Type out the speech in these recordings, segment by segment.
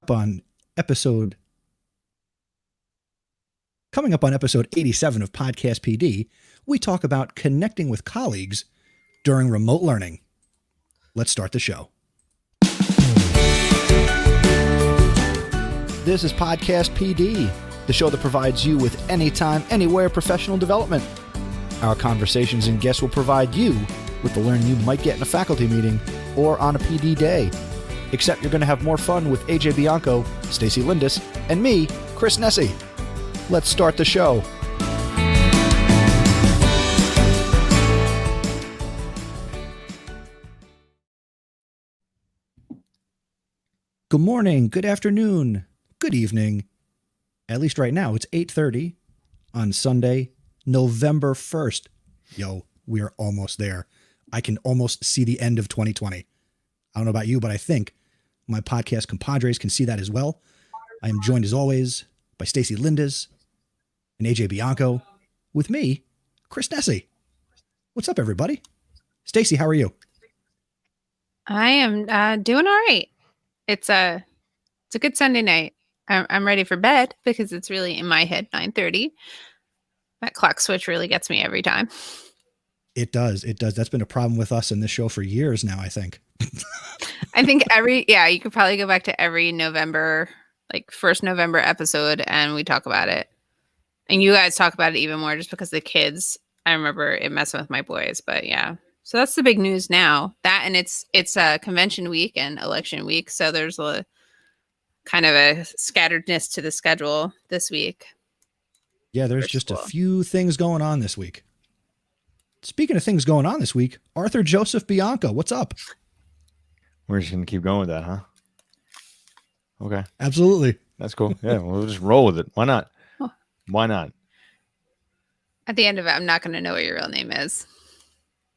up on episode 87 of Podcast PD, we talk about connecting with colleagues during remote learning. Let's start the show. This is Podcast PD, the show that provides you with anytime, anywhere professional development. Our conversations and guests will provide you with the learning you might get in a faculty meeting or on a PD day. Except you're going to have more fun with AJ Bianco, Stacey Lindis, and me, Chris Nessie. Let's start the show. Good morning, good afternoon, good evening. At least right now, it's 8:30 on Sunday, November 1st. Yo, we are almost there. I can almost see the end of 2020. I don't know about you, but I think my podcast compadres can see that as well. I am joined as always by Stacey Lindis and AJ Bianco, with me, Chris Nessie. What's up, everybody? Stacey, how are you? I am doing all right. It's a good Sunday night. I'm ready for bed because it's really in my head 9:30. That clock switch really gets me every time. It does. That's been a problem with us in this show for years now, I think. I think you could probably go back to every November, like first November episode, and we talk about it. And you guys talk about it even more just because the kids, I remember it messing with my boys, but yeah. So that's the big news now. That, and it's convention week and election week. So there's a kind of a scatteredness to the schedule this week. Yeah, there's just a few things going on this week. Speaking of things going on this week, Arthur Joseph Bianco, what's up? We're just going to keep going with that, huh? Okay. Absolutely. That's cool. Yeah, we'll just roll with it. Why not? Why not? At the end of it, I'm not going to know what your real name is.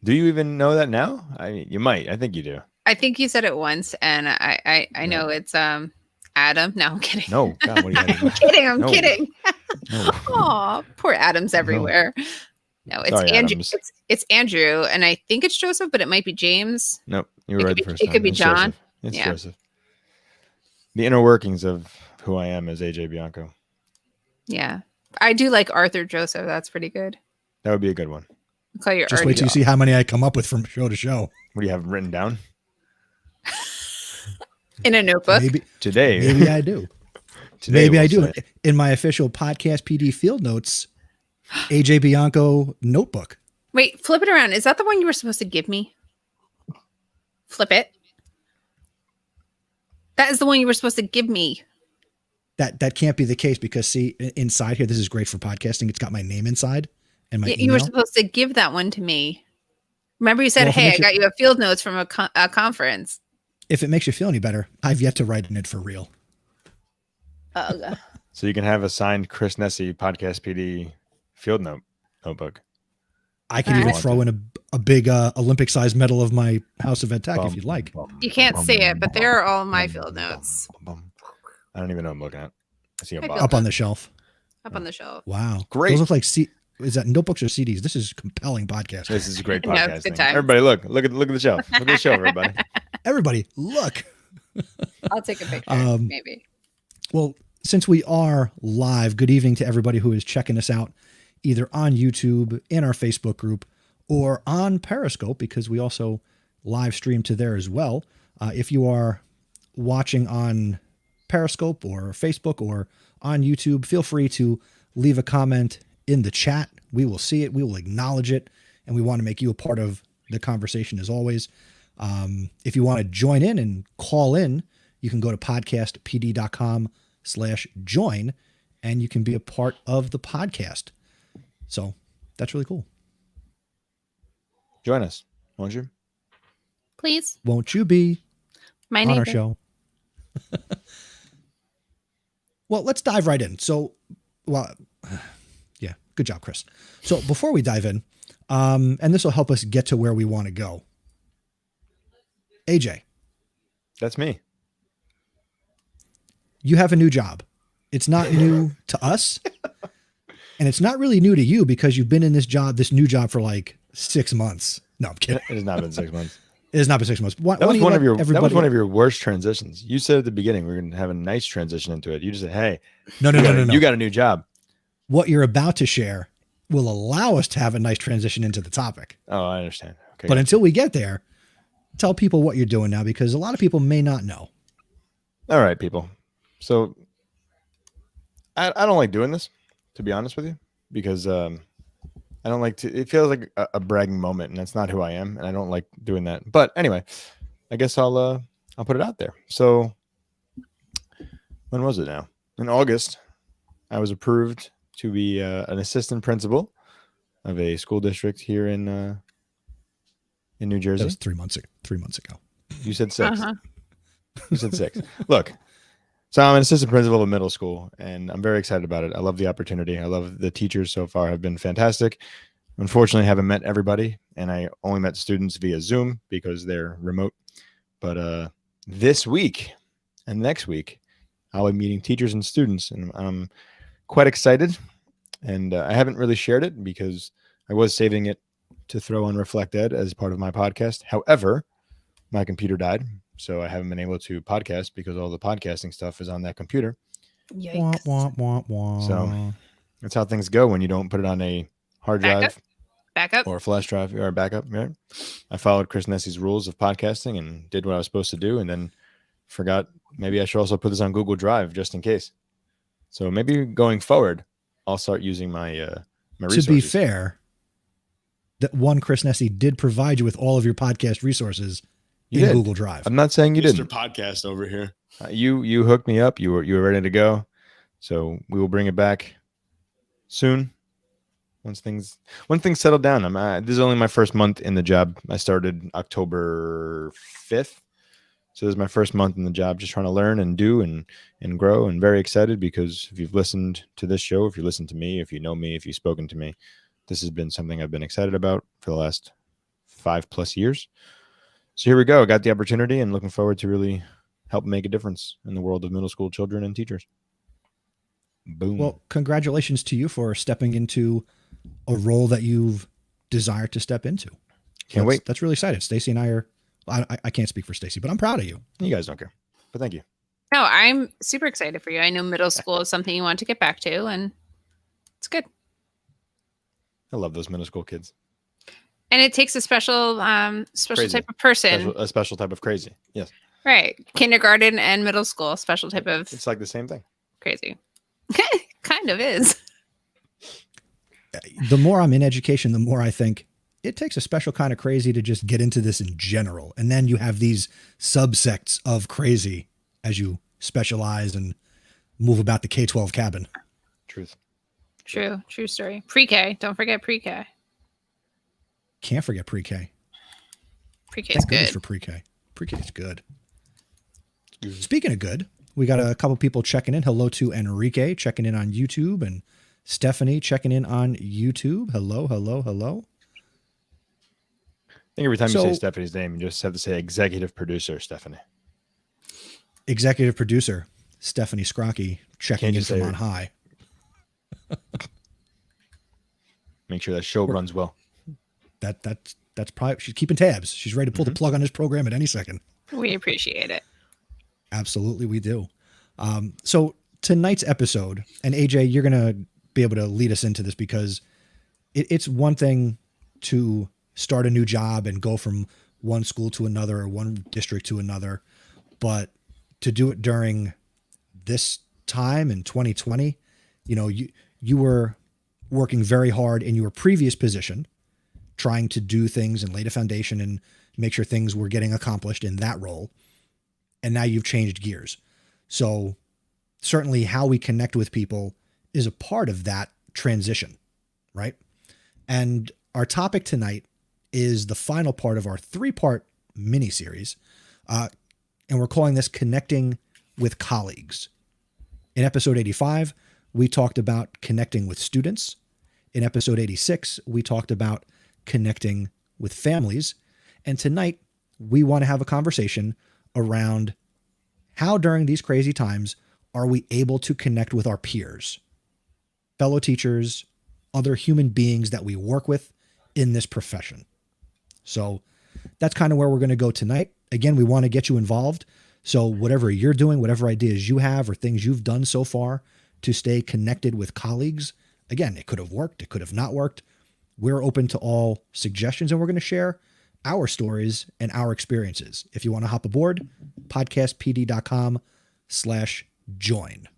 Do you even know that now? You might. I think you do. I think you said it once, and I know it's Adam. No, I'm kidding. No, God, what are you I'm kidding. No. Aw, poor Adam's everywhere. No, it's Sorry, Andrew. Adams. It's Andrew, and I think it's Joseph, but it might be James. Nope, you were right the first time. It could be John. Joseph. It's Joseph. The inner workings of who I am is AJ Bianco. Yeah. I do like Arthur Joseph. That's pretty good. That would be a good one. I'll call you Just wait till you see how many I come up with from show to show. What do you have written down? In a notebook? Maybe I do. Maybe I do. In my official Podcast PD field notes, AJ Bianco notebook. Wait, flip it around. Is that the one you were supposed to give me? Flip it. That is the one you were supposed to give me. That can't be the case because, see, inside here, this is great for podcasting. It's got my name inside and my email. You were supposed to give that one to me. Remember you said, hey, I got you a field notes from a conference. If it makes you feel any better, I've yet to write in it for real. Oh, so you can have a signed Chris Nessie Podcast PD field notebook. I can even throw in a big Olympic-sized medal of my House of Ed Tech if you'd like. You can't see it, but there are all my field notes. I don't even know what I'm looking at. I see a box. Up on the shelf. Up on the shelf. Wow. Great. Those look like is that notebooks or CDs? This is compelling podcast. This is a great podcast. Good time. Everybody look at the shelf. Look at the shelf, everybody. Everybody, look. I'll take a picture, maybe. Well, since we are live, good evening to everybody who is checking us out either on YouTube, in our Facebook group, or on Periscope, because we also live stream to there as well. If you are watching on Periscope or Facebook or on YouTube, feel free to leave a comment in the chat. We will see it. We will acknowledge it. And we want to make you a part of the conversation as always. If you want to join in and call in, you can go to podcastpd.com/join and you can be a part of the podcast. So that's really cool. Join us, won't you? Please. Won't you be my on neighbor. Our show? Well, let's dive right in. So, yeah, good job, Chris. So before we dive in, and this will help us get to where we want to go. AJ. That's me. You have a new job. It's not new to us. And it's not really new to you because you've been in this new job for like 6 months. No, I'm kidding. It has not been 6 months. It has not been 6 months. Why That was don't you one let of your that was everybody- one of your worst transitions. You said at the beginning we're gonna have a nice transition into it. You just said, "Hey, No. you got a new job." What you're about to share will allow us to have a nice transition into the topic. Oh, I understand. Okay, But gotcha. until we get there, tell people what you're doing now, because a lot of people may not know. All right, people. So I don't like doing this, to be honest with you, because I don't like to. It feels like a bragging moment, and that's not who I am, and I don't like doing that. But anyway, I guess I'll put it out there. So when was it now? In August, I was approved to be an assistant principal of a school district here in New That Jersey. was 3 months ago. 3 months ago. You said 6. Uh-huh. You said 6. Look, so I'm an assistant principal of a middle school, and I'm very excited about it. I love the opportunity. I love the teachers so far have been fantastic. Unfortunately, I haven't met everybody, and I only met students via Zoom because they're remote. But this week and next week, I'll be meeting teachers and students, and I'm quite excited. And I haven't really shared it because I was saving it to throw on Reflect Ed as part of my podcast. However, my computer died, so I haven't been able to podcast because all the podcasting stuff is on that computer. Wah, Yikes. wah, wah, wah. So that's how things go when you don't put it on a hard Backup? drive Backup. or a flash drive or a backup. Right? I followed Chris Nessi's rules of podcasting and did what I was supposed to do, and then forgot maybe I should also put this on Google Drive just in case. So maybe going forward, I'll start using my my To resources. be fair, that one Chris Nessie did provide you with all of your podcast resources You in did. Google Drive. I'm not saying you Mr. didn't. Podcast over here. You hooked me up. You were ready to go. So we will bring it back soon. Once things settle down. This is only my first month in the job. I started October 5th. So this is my first month in the job, just trying to learn and do and grow, and very excited because if you've listened to this show, if you listen to me, if you know me, if you've spoken to me, this has been something I've been excited about for the last 5+ years. So here we go. I got the opportunity and looking forward to really help make a difference in the world of middle school children and teachers. Boom. Well, congratulations to you for stepping into a role that you've desired to step into. Can't wait. That's really exciting. Stacey and I are, I can't speak for Stacey, but I'm proud of you. You guys don't care, but thank you. No, I'm super excited for you. I know middle school is something you want to get back to, and it's good. I love those middle school kids. And it takes a special Crazy. type of person. A special type of crazy. Yes. Right. Kindergarten and middle school, special type of It's like the same thing. crazy. Kind of is. The more I'm in education, the more I think it takes a special kind of crazy to just get into this in general. And then you have these subsects of crazy as you specialize and move about the K-12 cabin. Truth. True story. Pre-K. Don't forget pre-K. Can't forget pre-K. Pre-K is Thank goodness good. for pre-K. Pre-K is good. Speaking of good, we got a couple people checking in. Hello to Enrique checking in on YouTube, and Stephanie checking in on YouTube. Hello. I think every time you So- say Stephanie's name, you just have to say executive producer Stephanie. Executive producer Stephanie Scrocky checking Can't in you say from her? on high. Make sure that show runs well. That's probably, she's keeping tabs. She's ready to pull the plug on this program at any second. We appreciate it. Absolutely, we do. So tonight's episode, and AJ, you're going to be able to lead us into this because it's one thing to start a new job and go from one school to another or one district to another, but to do it during this time in 2020, you were working very hard in your previous position, trying to do things and lay the foundation and make sure things were getting accomplished in that role. And now you've changed gears. So certainly how we connect with people is a part of that transition, right? And our topic tonight is the final part of our 3-part mini series. And we're calling this Connecting with Colleagues. In episode 85, we talked about connecting with students. In episode 86, we talked about connecting with families. And tonight, we want to have a conversation around how during these crazy times are we able to connect with our peers, fellow teachers, other human beings that we work with in this profession. So that's kind of where we're going to go tonight. Again, we want to get you involved. So whatever you're doing, whatever ideas you have or things you've done so far to stay connected with colleagues, again, it could have worked, it could have not worked. We're open to all suggestions, and we're going to share our stories and our experiences. If you want to hop aboard, podcastpd.com/join.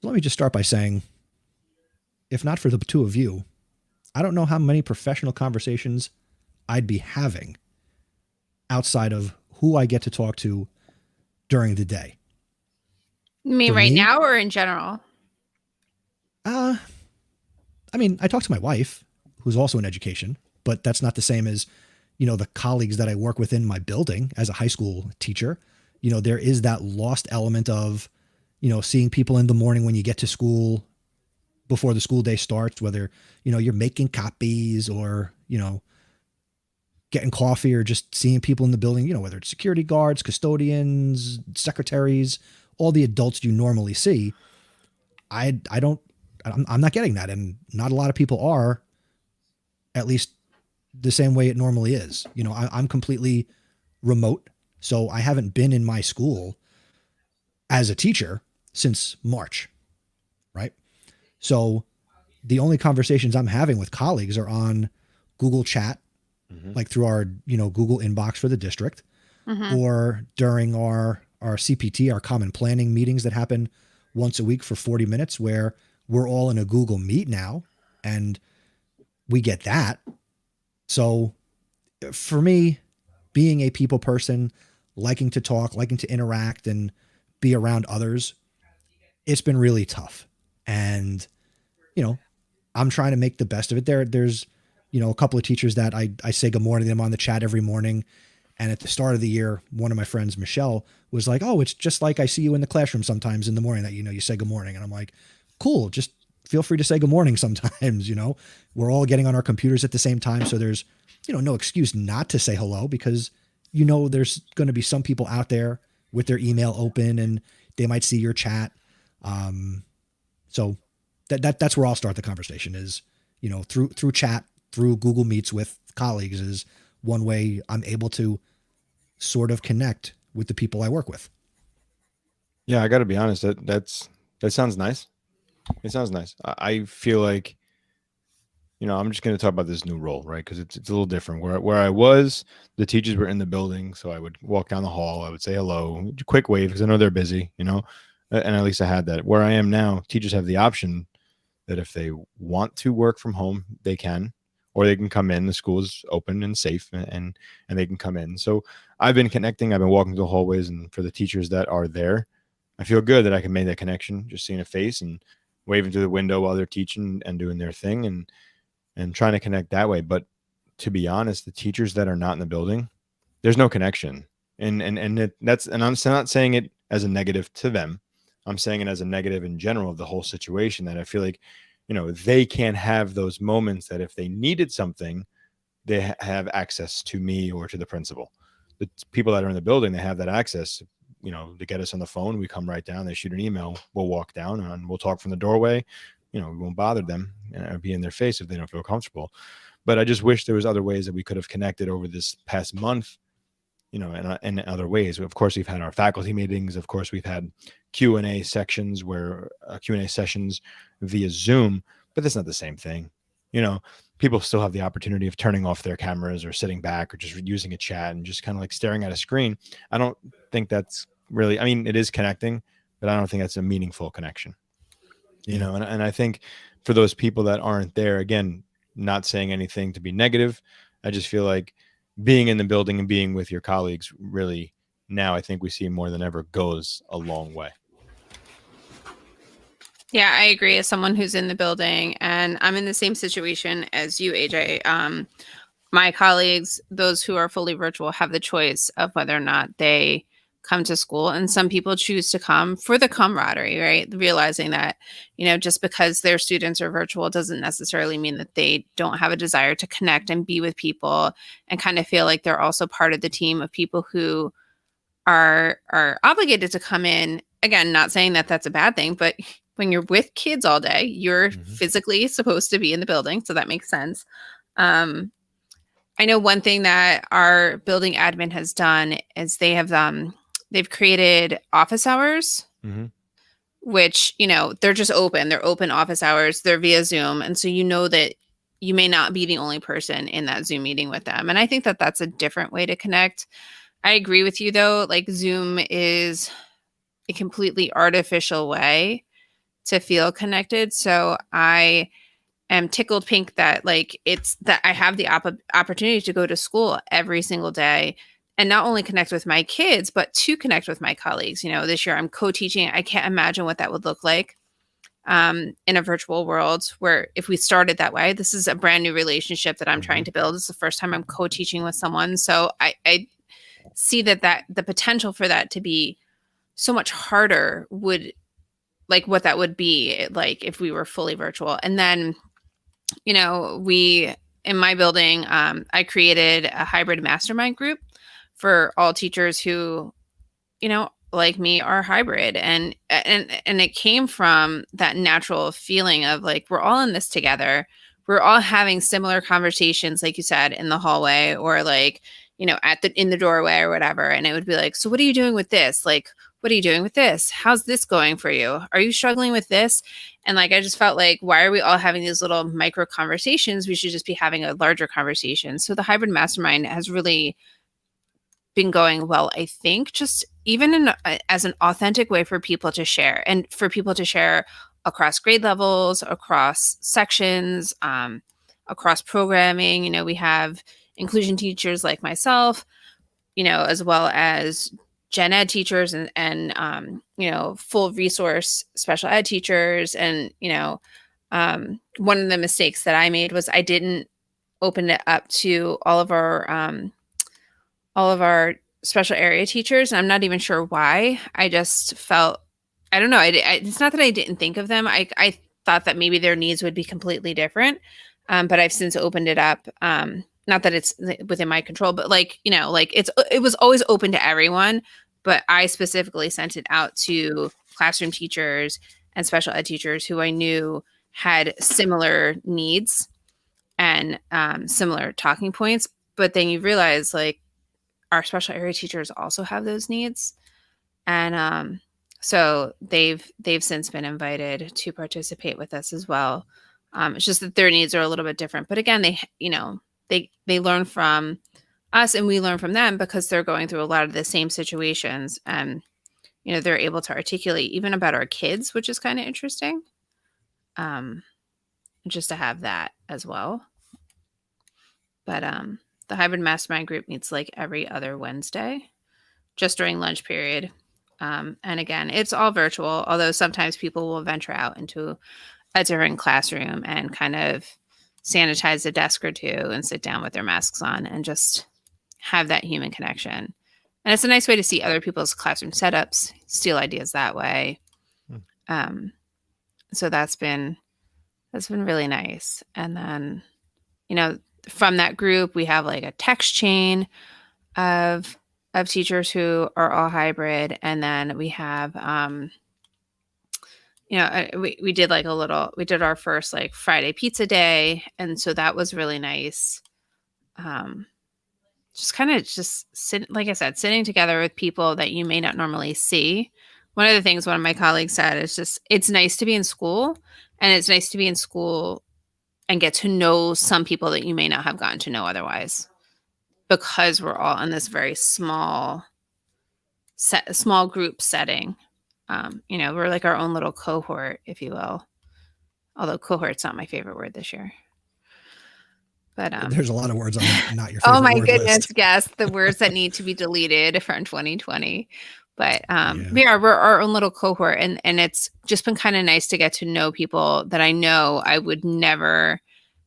Let me just start by saying, if not for the two of you, I don't know how many professional conversations I'd be having outside of who I get to talk to during the day. You mean right now or in general? I mean, I talk to my wife, who's also in education, but that's not the same as, the colleagues that I work with in my building as a high school teacher. There is that lost element of, seeing people in the morning when you get to school before the school day starts, whether, you're making copies or, getting coffee or just seeing people in the building, whether it's security guards, custodians, secretaries, all the adults you normally see. I'm not getting that. And not a lot of people are, at least the same way it normally is. I'm completely remote. So I haven't been in my school as a teacher since March. Right. So the only conversations I'm having with colleagues are on Google Chat, like through our, Google inbox for the district, or during our CPT, our common planning meetings that happen once a week for 40 minutes, where we're all in a Google Meet now and we get that. So for me, being a people person, liking to talk, liking to interact and be around others, it's been really tough. And, I'm trying to make the best of it. There's, a couple of teachers that I say good morning to them on the chat every morning. And at the start of the year, one of my friends, Michelle, was like, "Oh, it's just like I see you in the classroom sometimes in the morning that, you say good morning." And I'm like, "Cool. Just feel free to say good morning sometimes." We're all getting on our computers at the same time. So there's, no excuse not to say hello, because, there's going to be some people out there with their email open and they might see your chat. So that's where I'll start the conversation is, through chat, through Google Meets with colleagues is one way I'm able to sort of connect with the people I work with. Yeah, I got to be honest. That sounds nice. It sounds nice. I feel like, I'm just going to talk about this new role, right? Because it's a little different. Where I was, the teachers were in the building, so I would walk down the hall. I would say hello, quick wave, because I know they're busy, and at least I had that. Where I am now, teachers have the option that if they want to work from home, they can, or they can come in. The school is open and safe, and they can come in. So I've been connecting. I've been walking through the hallways, and for the teachers that are there, I feel good that I can make that connection, just seeing a face and waving through the window while they're teaching and doing their thing and trying to connect that way. But to be honest, the teachers that are not in the building, there's no connection. And I'm not saying it as a negative to them. I'm saying it as a negative in general of the whole situation, that I feel like, they can't have those moments that if they needed something, they have access to me or to the principal. The people that are in the building, they have that access, to get us on the phone. We come right down, they shoot an email, we'll walk down and we'll talk from the doorway. We won't bother them and be in their face if they don't feel comfortable. But I just wish there was other ways that we could have connected over this past month, in other ways. Of course, we've had our faculty meetings. Of course, we've had Q&A sections Q&A sessions via Zoom, but that's not the same thing. People still have the opportunity of turning off their cameras or sitting back or just using a chat and just kind of like staring at a screen. I don't think that's really, it is connecting, but I don't think that's a meaningful connection, and I think for those people that aren't there, again, not saying anything to be negative, I just feel like being in the building and being with your colleagues really now, I think we see more than ever, goes a long way. Yeah, I agree. As someone who's in the building, and I'm in the same situation as you, AJ. My colleagues, those who are fully virtual, have the choice of whether or not they come to school. And some people choose to come for the camaraderie, right? Realizing that, just because their students are virtual doesn't necessarily mean that they don't have a desire to connect and be with people and kind of feel like they're also part of the team of people who are obligated to come in. Again, not saying that that's a bad thing, but when you're with kids all day, you're Mhm. physically supposed to be in the building. So that makes sense. I know one thing that our building admin has done is they've created office hours, Mhm. which, they're just open. They're open office hours. They're via Zoom. And so that you may not be the only person in that Zoom meeting with them. And I think that that's a different way to connect. I agree with you though. Like Zoom is a completely artificial way to feel connected. So I am tickled pink that it's that I have the opportunity to go to school every single day and not only connect with my kids, but to connect with my colleagues. This year I'm co-teaching. I can't imagine what that would look like in a virtual world where if we started that way. This is a brand new relationship that I'm trying to build. It's the first time I'm co-teaching with someone. So I see that the potential for that to be so much harder would what that would be like if we were fully virtual. And then, we in my building, I created a hybrid mastermind group for all teachers who, like me, are hybrid, and it came from that natural feeling of like we're all in this together. We're all having similar conversations, like you said, in the hallway or in the doorway or whatever. And it would be like, so what are you doing with this? Like, what are you doing with this? How's this going for you? Are you struggling with this? And I just felt like, why are we all having these little micro conversations? We should just be having a larger conversation. So the hybrid mastermind has really been going well, I think, just even as an authentic way for people to share and for people to share across grade levels, across sections, across programming. We have inclusion teachers like myself, as well as gen ed teachers and full resource special ed teachers. And, one of the mistakes that I made was I didn't open it up to all of our special area teachers. And I'm not even sure why. I just felt, I don't know. It's not that I didn't think of them. I thought that maybe their needs would be completely different. But I've since opened it up. Not that it's within my control, but it was always open to everyone. But I specifically sent it out to classroom teachers and special ed teachers who I knew had similar needs and similar talking points. But then you realize our special area teachers also have those needs. And so they've since been invited to participate with us as well. It's just that their needs are a little bit different. But again, they learn from us and we learn from them because they're going through a lot of the same situations. And, they're able to articulate even about our kids, which is kind of interesting. Just to have that as well. But the hybrid mastermind group meets every other Wednesday, just during lunch period. And again, it's all virtual, although sometimes people will venture out into a different classroom and kind of sanitize a desk or two and sit down with their masks on and just have that human connection. And it's a nice way to see other people's classroom setups, steal ideas that way. So that's been really nice. And then, from that group, we have a text chain of teachers who are all hybrid. And then we have, we did we did our first Friday pizza day. And so that was really nice. Just kind of like I said, sitting together with people that you may not normally see. One of the things one of my colleagues said is it's nice to be in school, and it's nice to be in school and get to know some people that you may not have gotten to know otherwise, because we're all in this very small group setting. We're like our own little cohort, if you will. Although cohort's not my favorite word this year. But there's a lot of words on that, not your favorite oh my word goodness, list. yes, the words that need to be deleted from 2020. But we're our own little cohort, and it's just been kind of nice to get to know people that I know I would never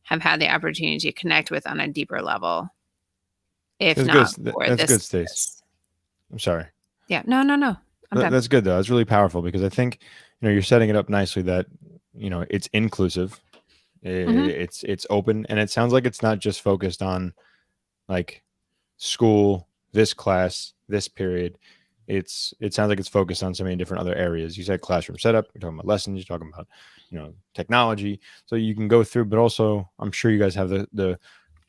have had the opportunity to connect with on a deeper level. If that's not good. for That's this. good, Stacey. I'm sorry. Yeah, no. That's good though. It's really powerful because I think you're setting it up nicely that it's inclusive. It's open, and it sounds like it's not just focused on school, this class, this period. it sounds like it's focused on so many different other areas. You said classroom setup, you're talking about lessons, you're talking about, technology. So you can go through, but also I'm sure you guys have the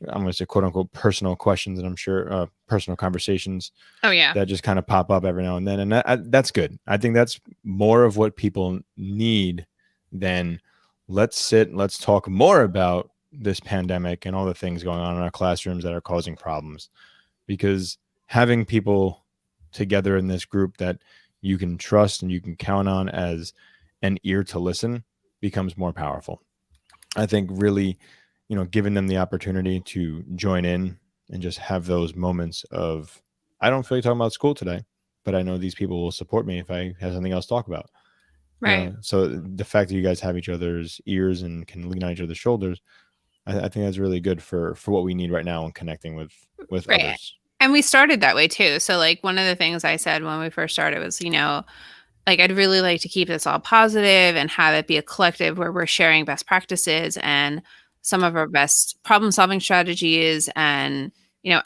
I'm going to say quote unquote personal questions, and I'm sure personal conversations Oh yeah. that just kind of pop up every now and then. And that's good. I think that's more of what people need than let's talk more about this pandemic and all the things going on in our classrooms that are causing problems, because having people together in this group that you can trust and you can count on as an ear to listen becomes more powerful. I think really, giving them the opportunity to join in and just have those moments of, I don't feel like talking about school today, but I know these people will support me if I have something else to talk about. Right. So the fact that you guys have each other's ears and can lean on each other's shoulders, I think that's really good for what we need right now and connecting with Right. others. And we started that way too. So like one of the things I said when we first started was, like I'd really like to keep this all positive and have it be a collective where we're sharing best practices and some of our best problem solving strategies and,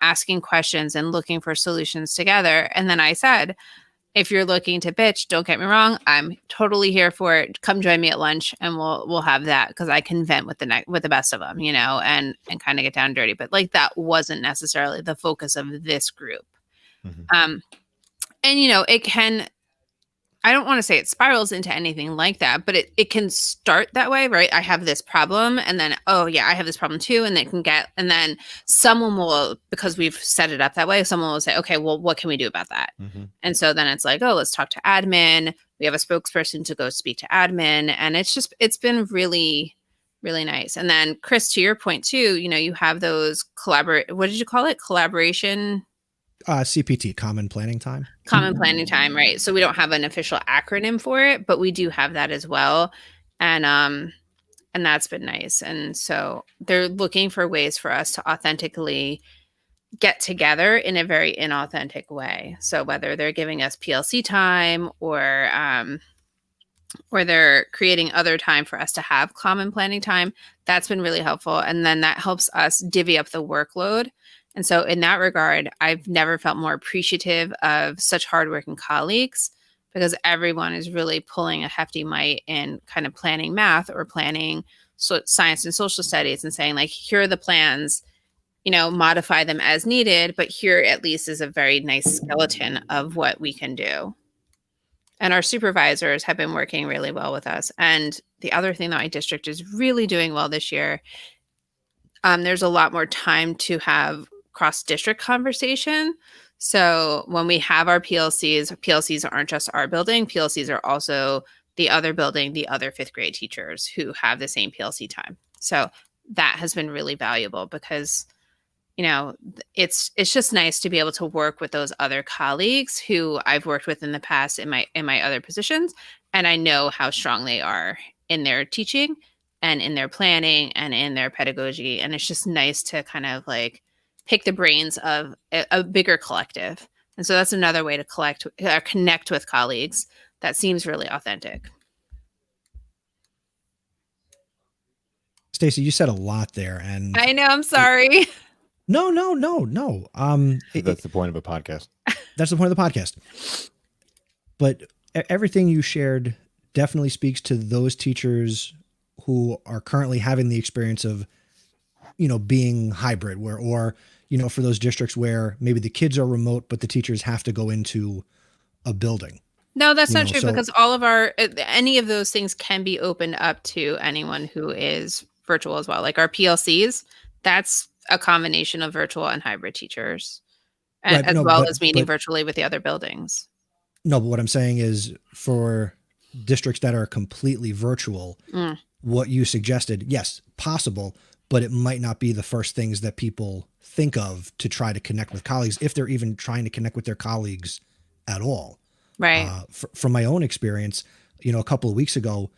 asking questions and looking for solutions together. And then I said, if you're looking to bitch, don't get me wrong, I'm totally here for it. Come join me at lunch and we'll have that, because I can vent with the best of them, and kind of get down and dirty. But like that wasn't necessarily the focus of this group. Mm-hmm. And it can, I don't want to say it spirals into anything like that, but it can start that way, right? I have this problem and then, oh yeah, I have this problem too. And and then someone will, because we've set it up that way, someone will say, okay, well, what can we do about that? Mm-hmm. And so then it's like, oh, let's talk to admin. We have a spokesperson to go speak to admin. And it's been really, really nice. And then Chris, to your point too, you have those what did you call it? Collaboration. CPT, Common Planning Time. Common Planning Time, right? So we don't have an official acronym for it, but we do have that as well. And that's been nice. And so they're looking for ways for us to authentically get together in a very inauthentic way. So whether they're giving us PLC time or they're creating other time for us to have common planning time, that's been really helpful. And then that helps us divvy up the workload. And so in that regard, I've never felt more appreciative of such hardworking colleagues, because everyone is really pulling a hefty mite in kind of planning math or planning science and social studies and saying like, here are the plans, modify them as needed, but here at least is a very nice skeleton of what we can do. And our supervisors have been working really well with us. And the other thing that my district is really doing well this year, there's a lot more time to have cross-district conversation. So when we have our PLCs aren't just our building. PLCs are also the other building, the other fifth grade teachers who have the same PLC time. So that has been really valuable because, it's just nice to be able to work with those other colleagues who I've worked with in the past in my other positions. And I know how strong they are in their teaching and in their planning and in their pedagogy. And it's just nice to kind of like pick the brains of a bigger collective. And so that's another way to connect with colleagues that seems really authentic. Stacey, you said a lot there, and I know, I'm sorry. No. That's the point of a podcast. That's the point of the podcast. But everything you shared definitely speaks to those teachers who are currently having the experience of, being hybrid, or for those districts where maybe the kids are remote, but the teachers have to go into a building. No, that's not true, because all of any of those things can be opened up to anyone who is virtual as well. Like our PLCs, that's a combination of virtual and hybrid teachers, and right, as meeting virtually with the other buildings. No, but what I'm saying is for districts that are completely virtual, what you suggested, yes, possible, but it might not be the first things that people think of to try to connect with colleagues, if they're even trying to connect with their colleagues at all. Right. From my own experience, a couple of weeks ago,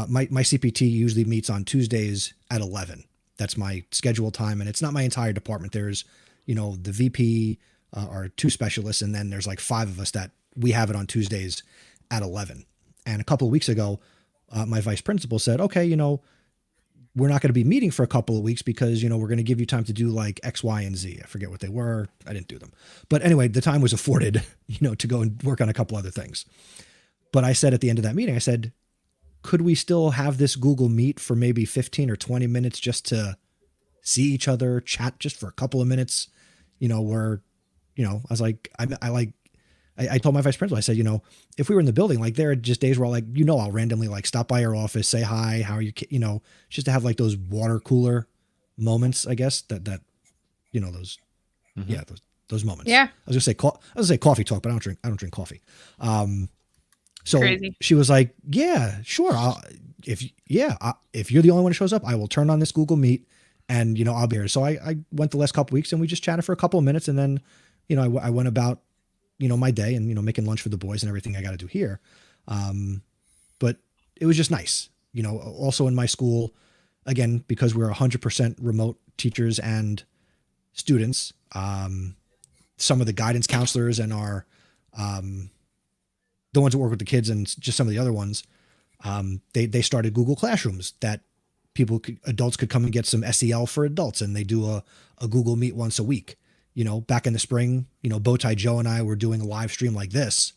my CPT usually meets on Tuesdays at 11. That's my scheduled time. And it's not my entire department. There's, the VP or two specialists. And then there's like 5 of us that we have it on Tuesdays at 11. And a couple of weeks ago, my vice principal said, okay, we're not going to be meeting for a couple of weeks because, we're going to give you time to do like X, Y, and Z. I forget what they were. I didn't do them. But anyway, the time was afforded, to go and work on a couple other things. But I said at the end of that meeting, I said, could we still have this Google Meet for maybe 15 or 20 minutes just to see each other, chat just for a couple of minutes, where, I was like, I told my vice principal, I said, if we were in the building, like there are just days where like, I'll randomly like stop by your office, say hi, how are you, just to have like those water cooler moments, I guess that, those, those moments. Yeah. I was gonna say coffee talk, but I don't drink coffee. So Crazy. she was like, yeah, sure. If you're the only one who shows up, I will turn on this Google Meet and, I'll be here. So I went the last couple of weeks and we just chatted for a couple of minutes. And then, I went about, my day and, making lunch for the boys and everything I got to do here. But it was just nice, also in my school, again, because we're 100% remote teachers and students. Some of the guidance counselors and our, the ones that work with the kids and just some of the other ones, they started Google Classrooms that adults could come and get some SEL for adults. And they do a Google Meet once a week. Back in the spring, Bowtie Joe and I were doing a live stream like this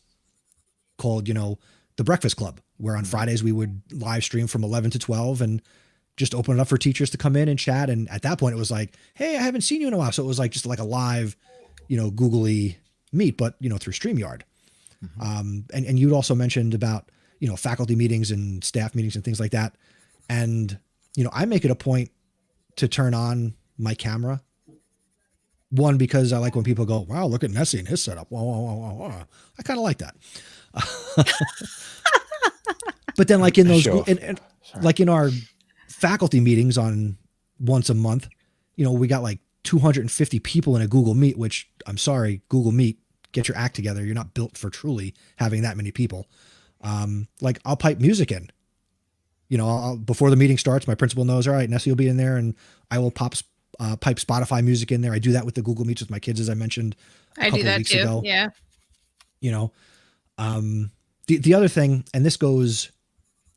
called, the Breakfast Club, where on Fridays we would live stream from 11 to 12 and just open it up for teachers to come in and chat. And at that point it was like, hey, I haven't seen you in a while. So it was like, just like a live, Googly Meet, but, through StreamYard. Mm-hmm. And you'd also mentioned about, faculty meetings and staff meetings and things like that. And, I make it a point to turn on my camera. One, because I like when people go, wow, look at Nessie and his setup. Whoa, whoa, whoa, whoa, whoa. I kind of like that. But then like in those, like in our faculty meetings on once a month, we got like 250 people in a Google Meet, which I'm sorry, Google Meet, get your act together. You're not built for truly having that many people. Like I'll pipe music in, before the meeting starts, my principal knows, all right, Nessie will be in there and I will pipe Spotify music in there. I do that with the Google Meets with my kids, as I mentioned a couple of weeks ago. Yeah. The other thing, and this goes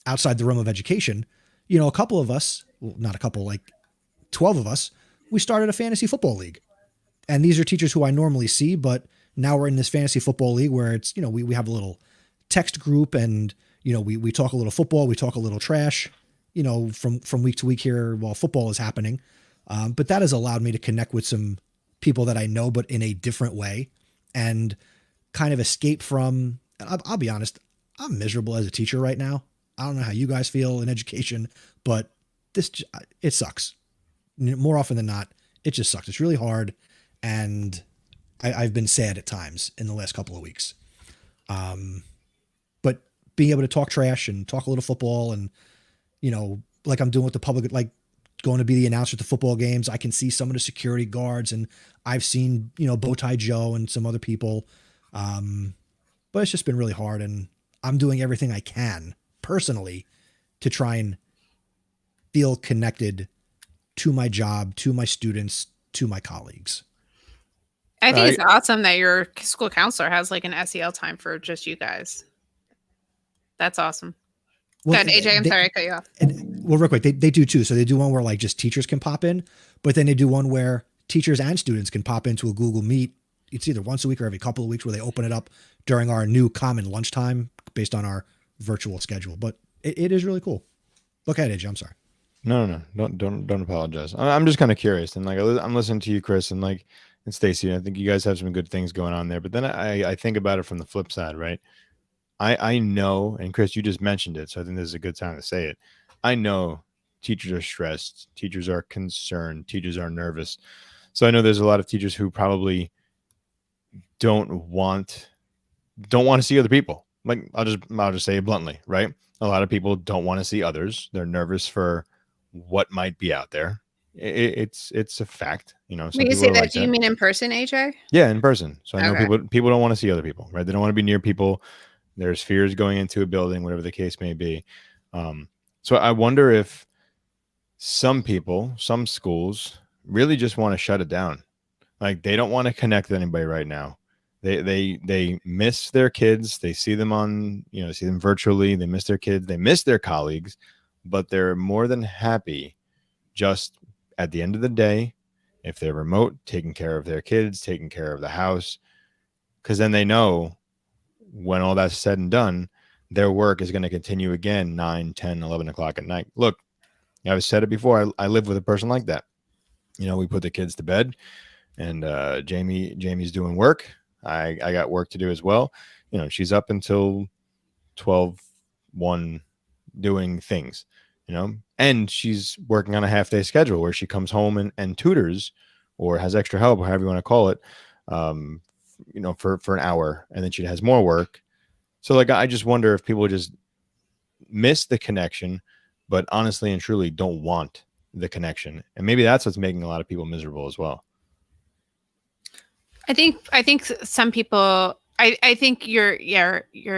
outside the realm of education, a couple of us, well, not a couple, like 12 of us, we started a fantasy football league. And these are teachers who I normally see, but now we're in this fantasy football league where it's, we have a little text group and, we talk a little football, we talk a little trash, from week to week here while football is happening. But that has allowed me to connect with some people that I know, but in a different way and kind of escape from, I'll be honest, I'm miserable as a teacher right now. I don't know how you guys feel in education, but it sucks. More often than not, it just sucks. It's really hard. And I've been sad at times in the last couple of weeks. But being able to talk trash and talk a little football and, like I'm doing with the public, like going to be the announcer at the football games, I can see some of the security guards and I've seen, Bowtie Joe and some other people. But it's just been really hard and I'm doing everything I can personally to try and feel connected to my job, to my students, to my colleagues. I think it's awesome that your school counselor has like an SEL time for just you guys. That's awesome. Well, Good, AJ, I'm sorry I cut you off. Well, real quick, they do too. So they do one where like just teachers can pop in, but then they do one where teachers and students can pop into a Google Meet. It's either once a week or every couple of weeks where they open it up during our new common lunchtime based on our virtual schedule. But it is really cool. Look at it, AJ. I'm sorry. No. Don't apologize. I'm just kind of curious. And like, I'm listening to you, Chris, and like, and Stacey, I think you guys have some good things going on there. But then I think about it from the flip side, right? I know, and Chris, you just mentioned it, so I think this is a good time to say it. I know teachers are stressed, teachers are concerned, teachers are nervous. So I know there's a lot of teachers who probably don't want to see other people. Like I'll just say it bluntly, right? A lot of people don't want to see others. They're nervous for what might be out there. It's a fact, When you say that, like do you mean in person, AJ? Yeah, in person. So I know Okay. people don't want to see other people, right? They don't want to be near people. There's fears going into a building, whatever the case may be. So I wonder if some people, some schools really just want to shut it down. Like they don't want to connect with anybody right now. They miss their kids. They see them see them virtually. They miss their kids. They miss their colleagues, but they're more than happy just at the end of the day, if they're remote, taking care of their kids, taking care of the house, because then they know when all that's said and done, their work is going to continue again 9, 10, 11 o'clock at night. Look, I've said it before. I live with a person like that. We put the kids to bed, and Jamie's doing work. I got work to do as well. She's up until 12, 1 doing things, and she's working on a half-day schedule where she comes home and tutors or has extra help, or however you want to call it, for an hour, and then she has more work. So I just wonder if people just miss the connection, but honestly and truly don't want the connection. And maybe that's what's making a lot of people miserable as well. I think some people, I think you're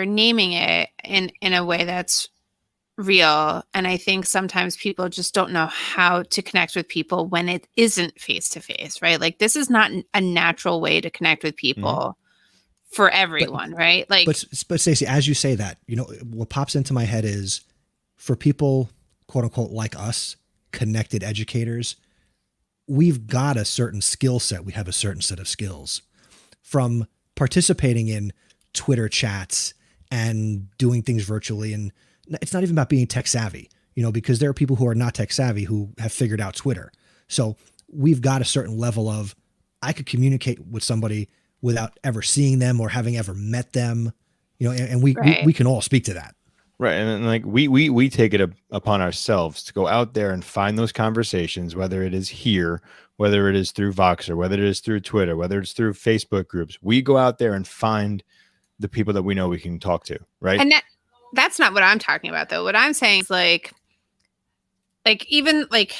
naming it in a way that's real. And I think sometimes people just don't know how to connect with people when it isn't face to face, right? Like, this is not a natural way to connect with people for everyone, right? Like, but Stacey, as you say that, what pops into my head is, for people, quote unquote, like us, connected educators, we've got a certain skill set. We have a certain set of skills, from participating in Twitter chats and doing things virtually. And it's not even about being tech savvy, because there are people who are not tech savvy who have figured out Twitter. So we've got a certain level of, I could communicate with somebody without ever seeing them or having ever met them, and we can all speak to that. Right. And like we take it upon ourselves to go out there and find those conversations, whether it is here, whether it is through Voxer, whether it is through Twitter, whether it's through Facebook groups. We go out there and find the people that we know we can talk to. Right. And that's not what I'm talking about, though. What I'm saying is like even like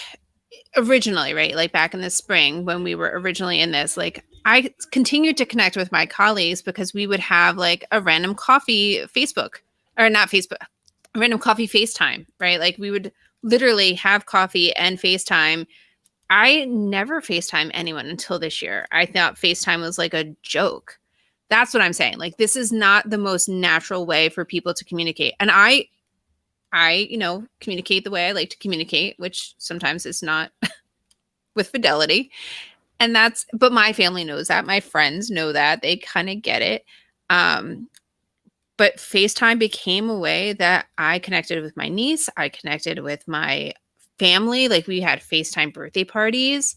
originally, right? Like back in the spring when we were originally in this, like, I continued to connect with my colleagues because we would have like a random coffee random coffee FaceTime, right? Like, we would literally have coffee and FaceTime. I never FaceTime anyone until this year. I thought FaceTime was like a joke. That's what I'm saying. Like, this is not the most natural way for people to communicate. And I communicate the way I like to communicate, which sometimes is not with fidelity. But my family knows that. My friends know that. They kind of get it. But FaceTime became a way that I connected with my niece. I connected with my family. Like, we had FaceTime birthday parties.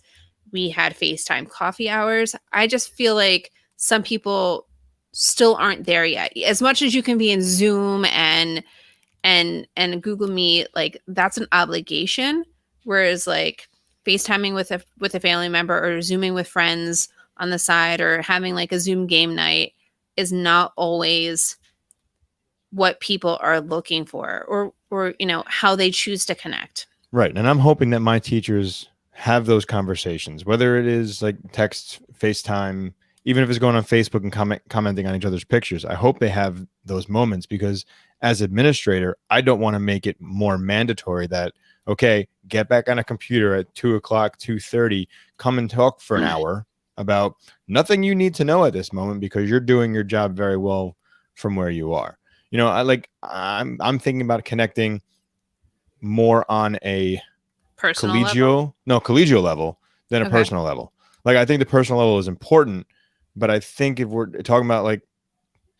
We had FaceTime coffee hours. I just feel like some people still aren't there yet. As much as you can be in Zoom and Google Meet, like, that's an obligation. Whereas like FaceTiming with a family member or Zooming with friends on the side or having like a Zoom game night is not always what people are looking for or how they choose to connect. Right. And I'm hoping that my teachers have those conversations, whether it is like text, FaceTime, even if it's going on Facebook and commenting on each other's pictures. I hope they have those moments, because as administrator, I don't want to make it more mandatory that, okay, get back on a computer at 2:00, 2:30, come and talk for an hour about nothing you need to know at this moment, because you're doing your job very well from where you are. I'm thinking about connecting more on a collegial level than a personal level. Like, I think the personal level is important, but I think if we're talking about like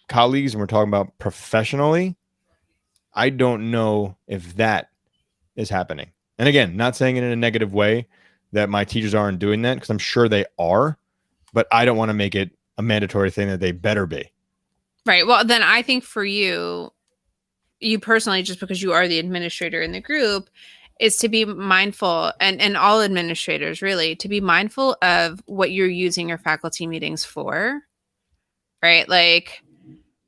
colleagues and we're talking about professionally, I don't know if that is happening. And again, not saying it in a negative way that my teachers aren't doing that, because I'm sure they are, but I don't want to make it a mandatory thing that they better be. Right. Well, then I think for you personally, just because you are the administrator in the group, is to be mindful, and all administrators really, to be mindful of what you're using your faculty meetings for, right? Like,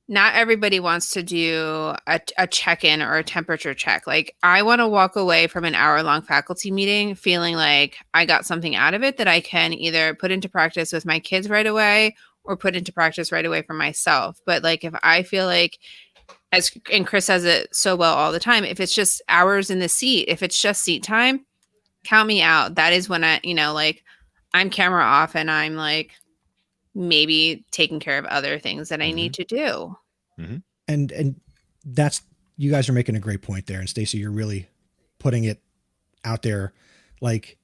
not everybody wants to do a check-in or a temperature check. Like, I want to walk away from an hour-long faculty meeting feeling like I got something out of it that I can either put into practice with my kids right away or put into practice right away for myself. But like, if I feel like, and Chris says it so well all the time, if it's just hours in the seat, if it's just seat time, count me out. That is when I'm camera off and I'm like maybe taking care of other things that I need to do. Mm-hmm. And that's, you guys are making a great point there. And Stacey, you're really putting it out there Like,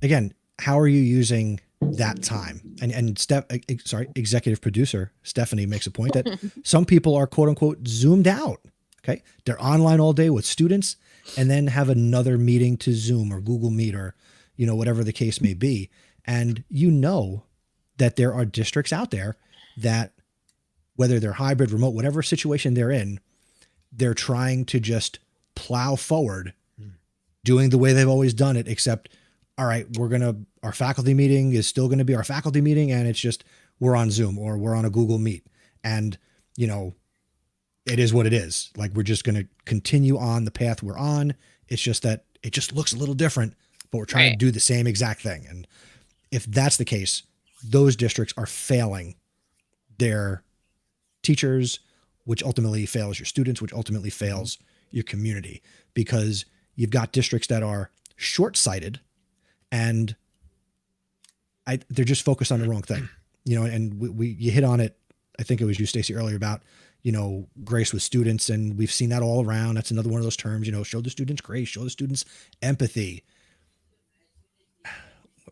again, how are you using that time? And executive producer Stephanie makes a point that some people are quote unquote zoomed out. Okay. They're online all day with students and then have another meeting to Zoom or Google Meet or, whatever the case may be. And that there are districts out there that, whether they're hybrid, remote, whatever situation they're in, they're trying to just plow forward doing the way they've always done it, except, all right, our faculty meeting is still going to be our faculty meeting. And it's just, we're on Zoom or we're on a Google Meet. And, it is what it is. Like, we're just going to continue on the path we're on. It's just that it just looks a little different, but we're trying to do the same exact thing. And if that's the case, those districts are failing their teachers, which ultimately fails your students, which ultimately fails your community, because you've got districts that are short-sighted and they're just focused on the wrong thing, and you hit on it. I think it was you, Stacey, earlier about, grace with students. And we've seen that all around. That's another one of those terms, show the students grace, show the students empathy.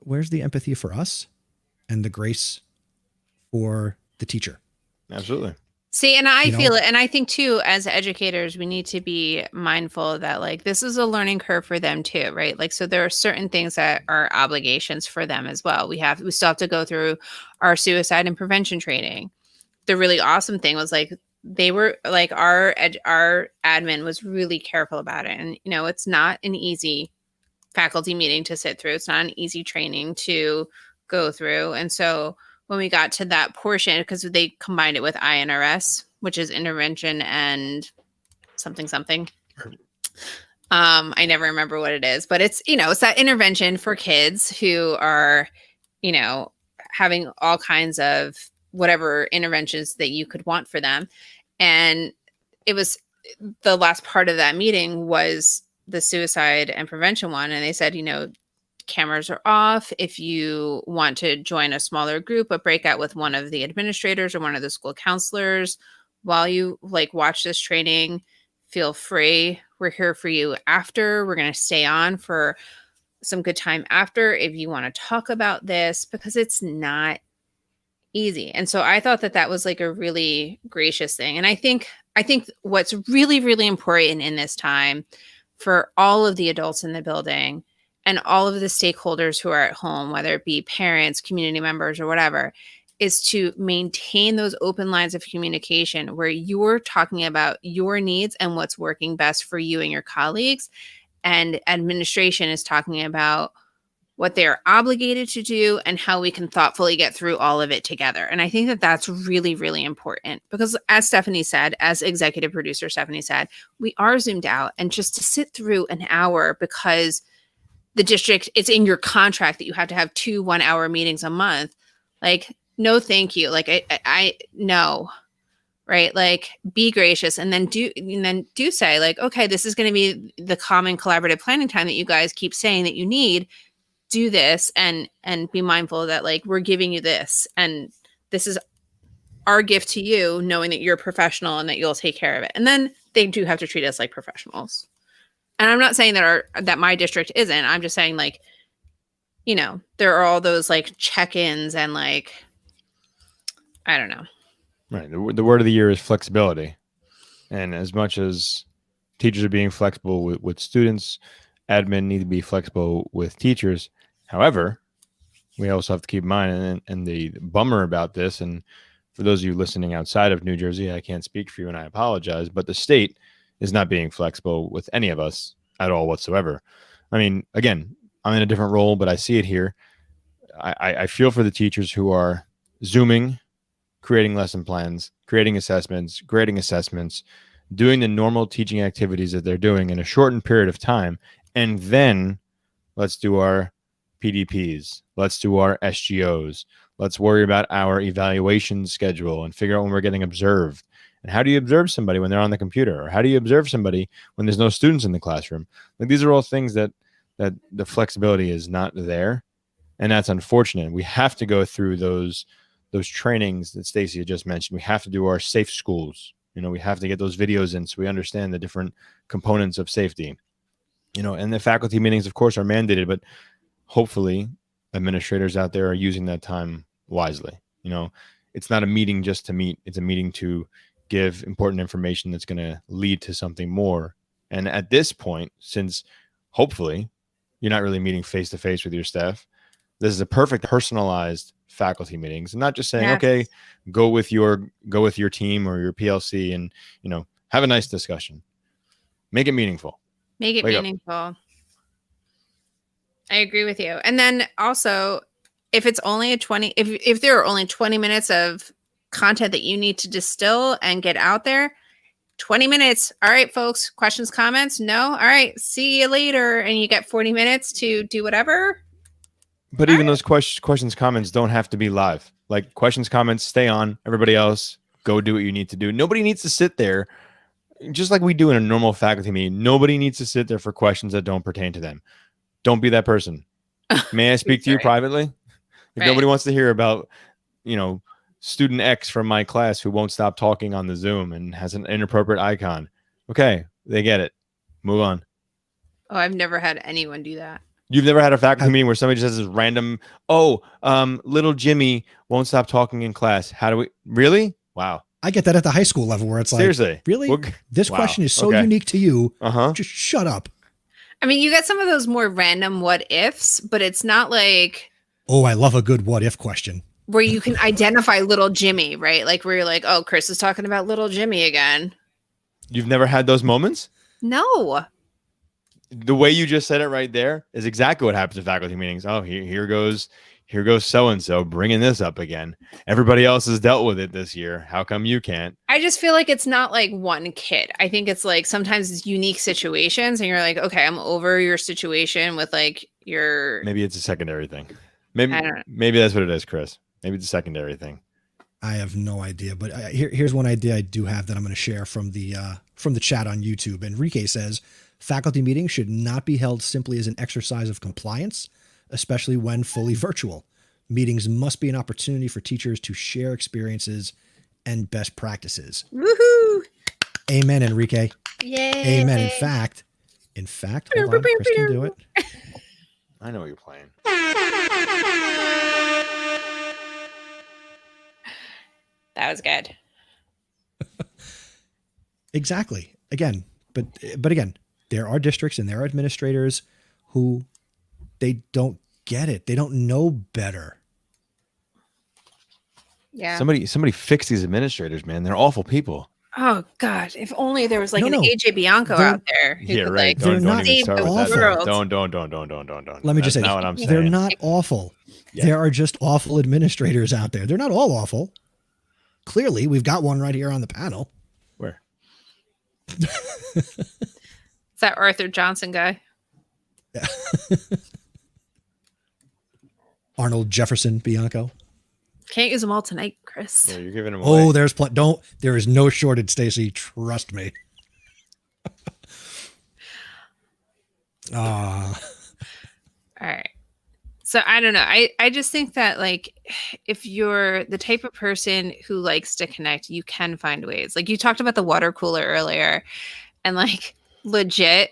Where's the empathy for us and the grace for the teacher? Absolutely. See, and I feel it. And I think too, as educators, we need to be mindful that like, this is a learning curve for them too, right? Like, so there are certain things that are obligations for them as well. We still have to go through our suicide and prevention training. The really awesome thing was like, they were like, our admin was really careful about it. And, it's not an easy faculty meeting to sit through. It's not an easy training to go through. And so when we got to that portion, because they combined it with INRS, which is intervention and something. I never remember what it is, but it's, it's that intervention for kids who are, having all kinds of whatever interventions that you could want for them. And it was the last part of that meeting was the suicide and prevention one. And they said, cameras are off. If you want to join a smaller group, a breakout with one of the administrators or one of the school counselors while you watch this training, feel free. We're here for you after. We're going to stay on for some good time after if you want to talk about this, because it's not easy. And so I thought that was like a really gracious thing. And I think what's really, really important in this time for all of the adults in the building and all of the stakeholders who are at home, whether it be parents, community members, or whatever, is to maintain those open lines of communication where you're talking about your needs and what's working best for you and your colleagues. And administration is talking about what they're obligated to do and how we can thoughtfully get through all of it together. And I think that that's really, really important because as Stephanie said, as executive producer Stephanie said, we are zoomed out, and just to sit through an hour because the district, it's in your contract that you have to have 2 1-hour meetings a month. Like, no, thank you. Like I no, right? Like, be gracious and then do say like, okay, this is going to be the common collaborative planning time that you guys keep saying that you need. Do this and be mindful that like we're giving you this and this is our gift to you, knowing that you're a professional and that you'll take care of it. And then they do have to treat us like professionals. And I'm not saying that my district isn't. I'm just saying like, there are all those like check-ins and like, I don't know. Right. The word of the year is flexibility. And as much as teachers are being flexible with students, admin need to be flexible with teachers. However, we also have to keep in mind, and the bummer about this, and for those of you listening outside of New Jersey, I can't speak for you and I apologize, but the state is not being flexible with any of us at all whatsoever. I mean, again, I'm in a different role, but I see it here. I feel for the teachers who are Zooming, creating lesson plans, creating assessments, grading assessments, doing the normal teaching activities that they're doing in a shortened period of time. And then let's do our PDPs. Let's do our SGOs. Let's worry about our evaluation schedule and figure out when we're getting observed. And how do you observe somebody when they're on the computer? Or how do you observe somebody when there's no students in the classroom? Like, these are all things that the flexibility is not there. And that's unfortunate. We have to go through those trainings that Stacey had just mentioned. We have to do our safe schools. We have to get those videos in so we understand the different components of safety. And the faculty meetings, of course, are mandated, but hopefully administrators out there are using that time wisely. It's not a meeting just to meet. It's a meeting to give important information that's going to lead to something more. And at this point, since hopefully you're not really meeting face to face with your staff, this is a perfect personalized faculty meetings, and not just saying, okay, go with your team or your PLC and, have a nice discussion. Make it meaningful. Make it meaningful. I agree with you. And then also, if it's only if there are only 20 minutes of content that you need to distill and get out there, 20 minutes. All right, folks, questions, comments? No. All right. See you later. And you get 40 minutes to do whatever. But even those questions, comments don't have to be live. Like questions, comments, stay on. Everybody else, go do what you need to do. Nobody needs to sit there, just like we do in a normal faculty meeting. Nobody needs to sit there for questions that don't pertain to them. Don't be that person. May I speak to you privately? If nobody wants to hear about, student X from my class who won't stop talking on the Zoom and has an inappropriate icon. Okay, they get it. Move on. Oh, I've never had anyone do that. You've never had a faculty meeting where somebody just has this random, little Jimmy won't stop talking in class. How do we really? Wow. I get that at the high school level where it's like, seriously, really? This question is so unique to you. Just shut up. I mean, you get some of those more random what ifs, but it's not like, oh, I love a good what if question. Where you can identify little Jimmy, right? Like where you're like, oh, Chris is talking about little Jimmy again. You've never had those moments? No. The way you just said it right there is exactly what happens in faculty meetings. Oh, here goes so-and-so bringing this up again. Everybody else has dealt with it this year. How come you can't? I just feel like it's not like one kid. I think it's like sometimes it's unique situations and you're like, okay, I'm over your situation with like your... Maybe it's a secondary thing. Maybe that's what it is, Chris. Maybe it's a secondary thing. I have no idea, but here's one idea I do have that I'm going to share from the chat on YouTube. Enrique says, faculty meetings should not be held simply as an exercise of compliance, especially when fully virtual. Meetings must be an opportunity for teachers to share experiences and best practices. Woohoo! Amen, Enrique. Yay! Amen. In fact, hold on, Chris can do it. I know what you're playing. That was good. Exactly. But again, there are districts and there are administrators who they don't get it. They don't know better. Yeah. Somebody fix these administrators, man. They're awful people. Oh God! If only there was like an AJ Bianco out there who could like Don't save the world. Don't. Let me just say, not what I'm saying. They're not awful. Yeah. There are just awful administrators out there. They're not all awful. Clearly, we've got one right here on the panel. Where? It's that Arthur Johnson guy. Yeah. Arnold Jefferson Bianco. Can't use them all tonight, Chris. Yeah, you're giving them away. Oh, there is no shortage, Stacey. Trust me. All right. So I don't know. I just think that like if you're the type of person who likes to connect, you can find ways. Like you talked about the water cooler earlier, and like legit,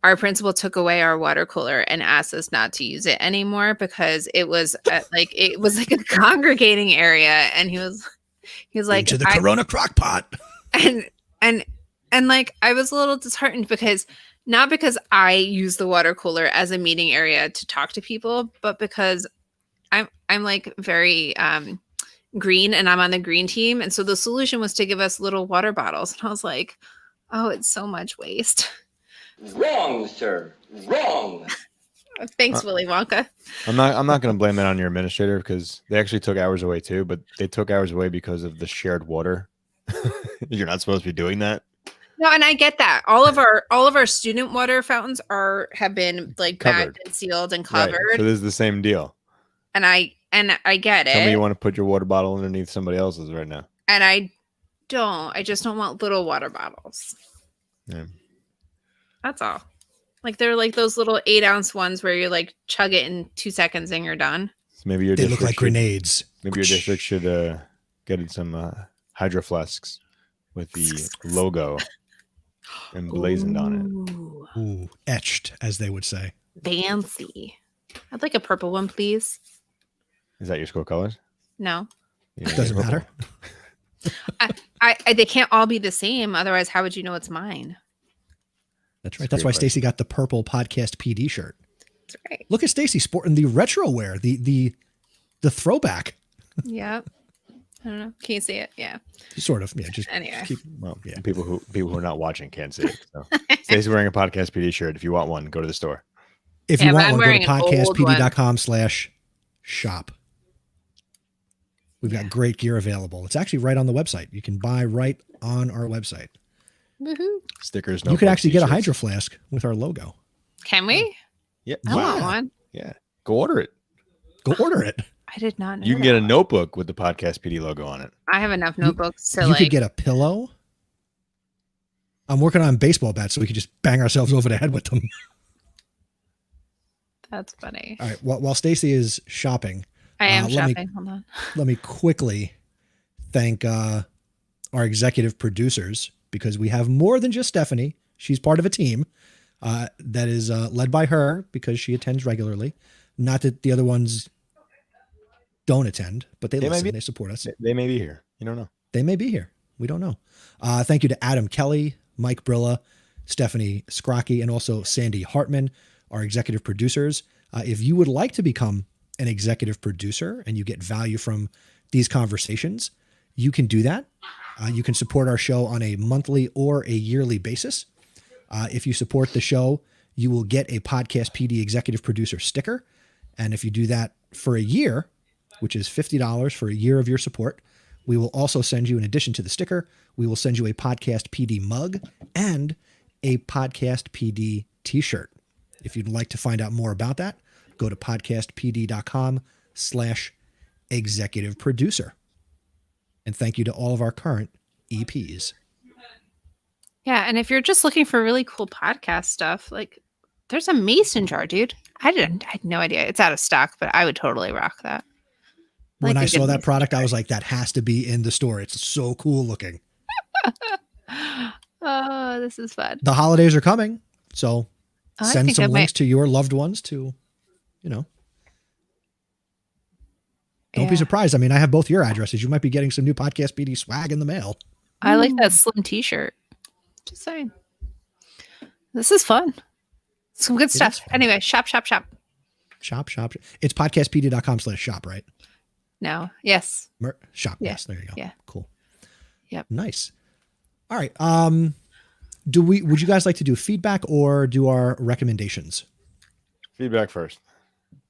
our principal took away our water cooler and asked us not to use it anymore because it was like a congregating area, and he was like into the Corona crock pot. And like I was a little disheartened because not because I use the water cooler as a meeting area to talk to people, but because I'm like very green and I'm on the green team, and so the solution was to give us little water bottles, and I was like, oh, it's so much waste. Wrong, sir. Wrong. Thanks, Willy Wonka. I'm not going to blame that on your administrator because they actually took hours away too, but they took hours away because of the shared water. You're not supposed to be doing that. No, and I get that. All of our student water fountains have been like bagged and sealed and covered. Right. So this is the same deal. And I get it. Tell me you want to put your water bottle underneath somebody else's right now. And I just don't want little water bottles. Yeah. That's all. Like they're like those little 8-ounce ones where you like chug it in 2 seconds and you're done. So maybe they look like grenades. Maybe your district should get in some hydro flasks with the logo. emblazoned on Ooh, Ooh, etched, as they would say. fancy. I'd like a purple one, please. it. Is that your school colors? No. Yeah, Doesn't purple. matter. They can't all be the same. Otherwise, how would you know it's mine? That's That's right. a That's great why Stacey got the purple Podcast PD shirt. That's right. Look at Stacey sporting the retro wear, the throwback. Yep. I don't know. Can you see it? Yeah. Sort of. Yeah. Just Anyway. keep. Well, Yeah. people who are not watching can't see it. So Stacey's wearing a podcast PD shirt. If you want one, go to the store. If Yeah, you but want I'm one, go to wearing an old one. podcastpd.com/shop. We've got great gear available. It's actually right on the website. You can buy right on our website. Woohoo. Stickers. You could actually get a Hydro Flask with our logo. Can we? Yeah. I want Yeah. one. Yeah. Go order it. Go order it. I did not know. You can that. get a notebook with the podcast PD logo on it. I have enough notebooks to You like. could get a pillow. I'm working on baseball bats so we could just bang ourselves over the head with them. That's funny. All right. While Stacey is shopping, I am let me- shopping. Hold on. let me quickly thank our executive producers, because we have more than just Stephanie. She's part of a team that is led by her because she attends regularly. Not that the other ones don't attend, but they They might listen. be- They support us. They may be here. You don't know. They may be here. We don't know. Thank you to Adam Kelly, Mike Brilla, Stephanie Scrocky, and also Sandy Hartman, our executive producers. If you would like to become an executive producer and you get value from these conversations, you can do that. You can support our show on a monthly or a yearly basis. If you support the show, you will get a Podcast PD executive producer sticker. And if you do that for a year, which is $50 for a year of your support, we will also send you, in addition to the sticker, we will send you a Podcast PD mug and a Podcast PD t-shirt. If you'd like to find out more about that, go to podcastpd.com/executive producer. And thank you to all of our current EPs. Yeah, and if you're just looking for really cool podcast stuff, like there's a mason jar, dude. I had no idea. It's out of stock, but I would totally rock that. When Like I a saw good that mason product, jar. I was like, that has to be in the store. It's so cool looking. Oh, this is fun. The holidays are coming, so I send think some I might- links to your loved ones to, don't be Yeah. surprised. I mean, I have both your addresses. You might be getting some new Podcast PD swag in the mail. I like that slim t-shirt. Just saying. This is fun. Some good is stuff. fun. Anyway, shop. Shop. It's podcastpd.com/shop, right? No. Yes. Shop. Yeah. Yes. There you go. Yeah. Cool. Yep. Nice. All right. Would you guys like to do feedback or do our recommendations? Feedback first.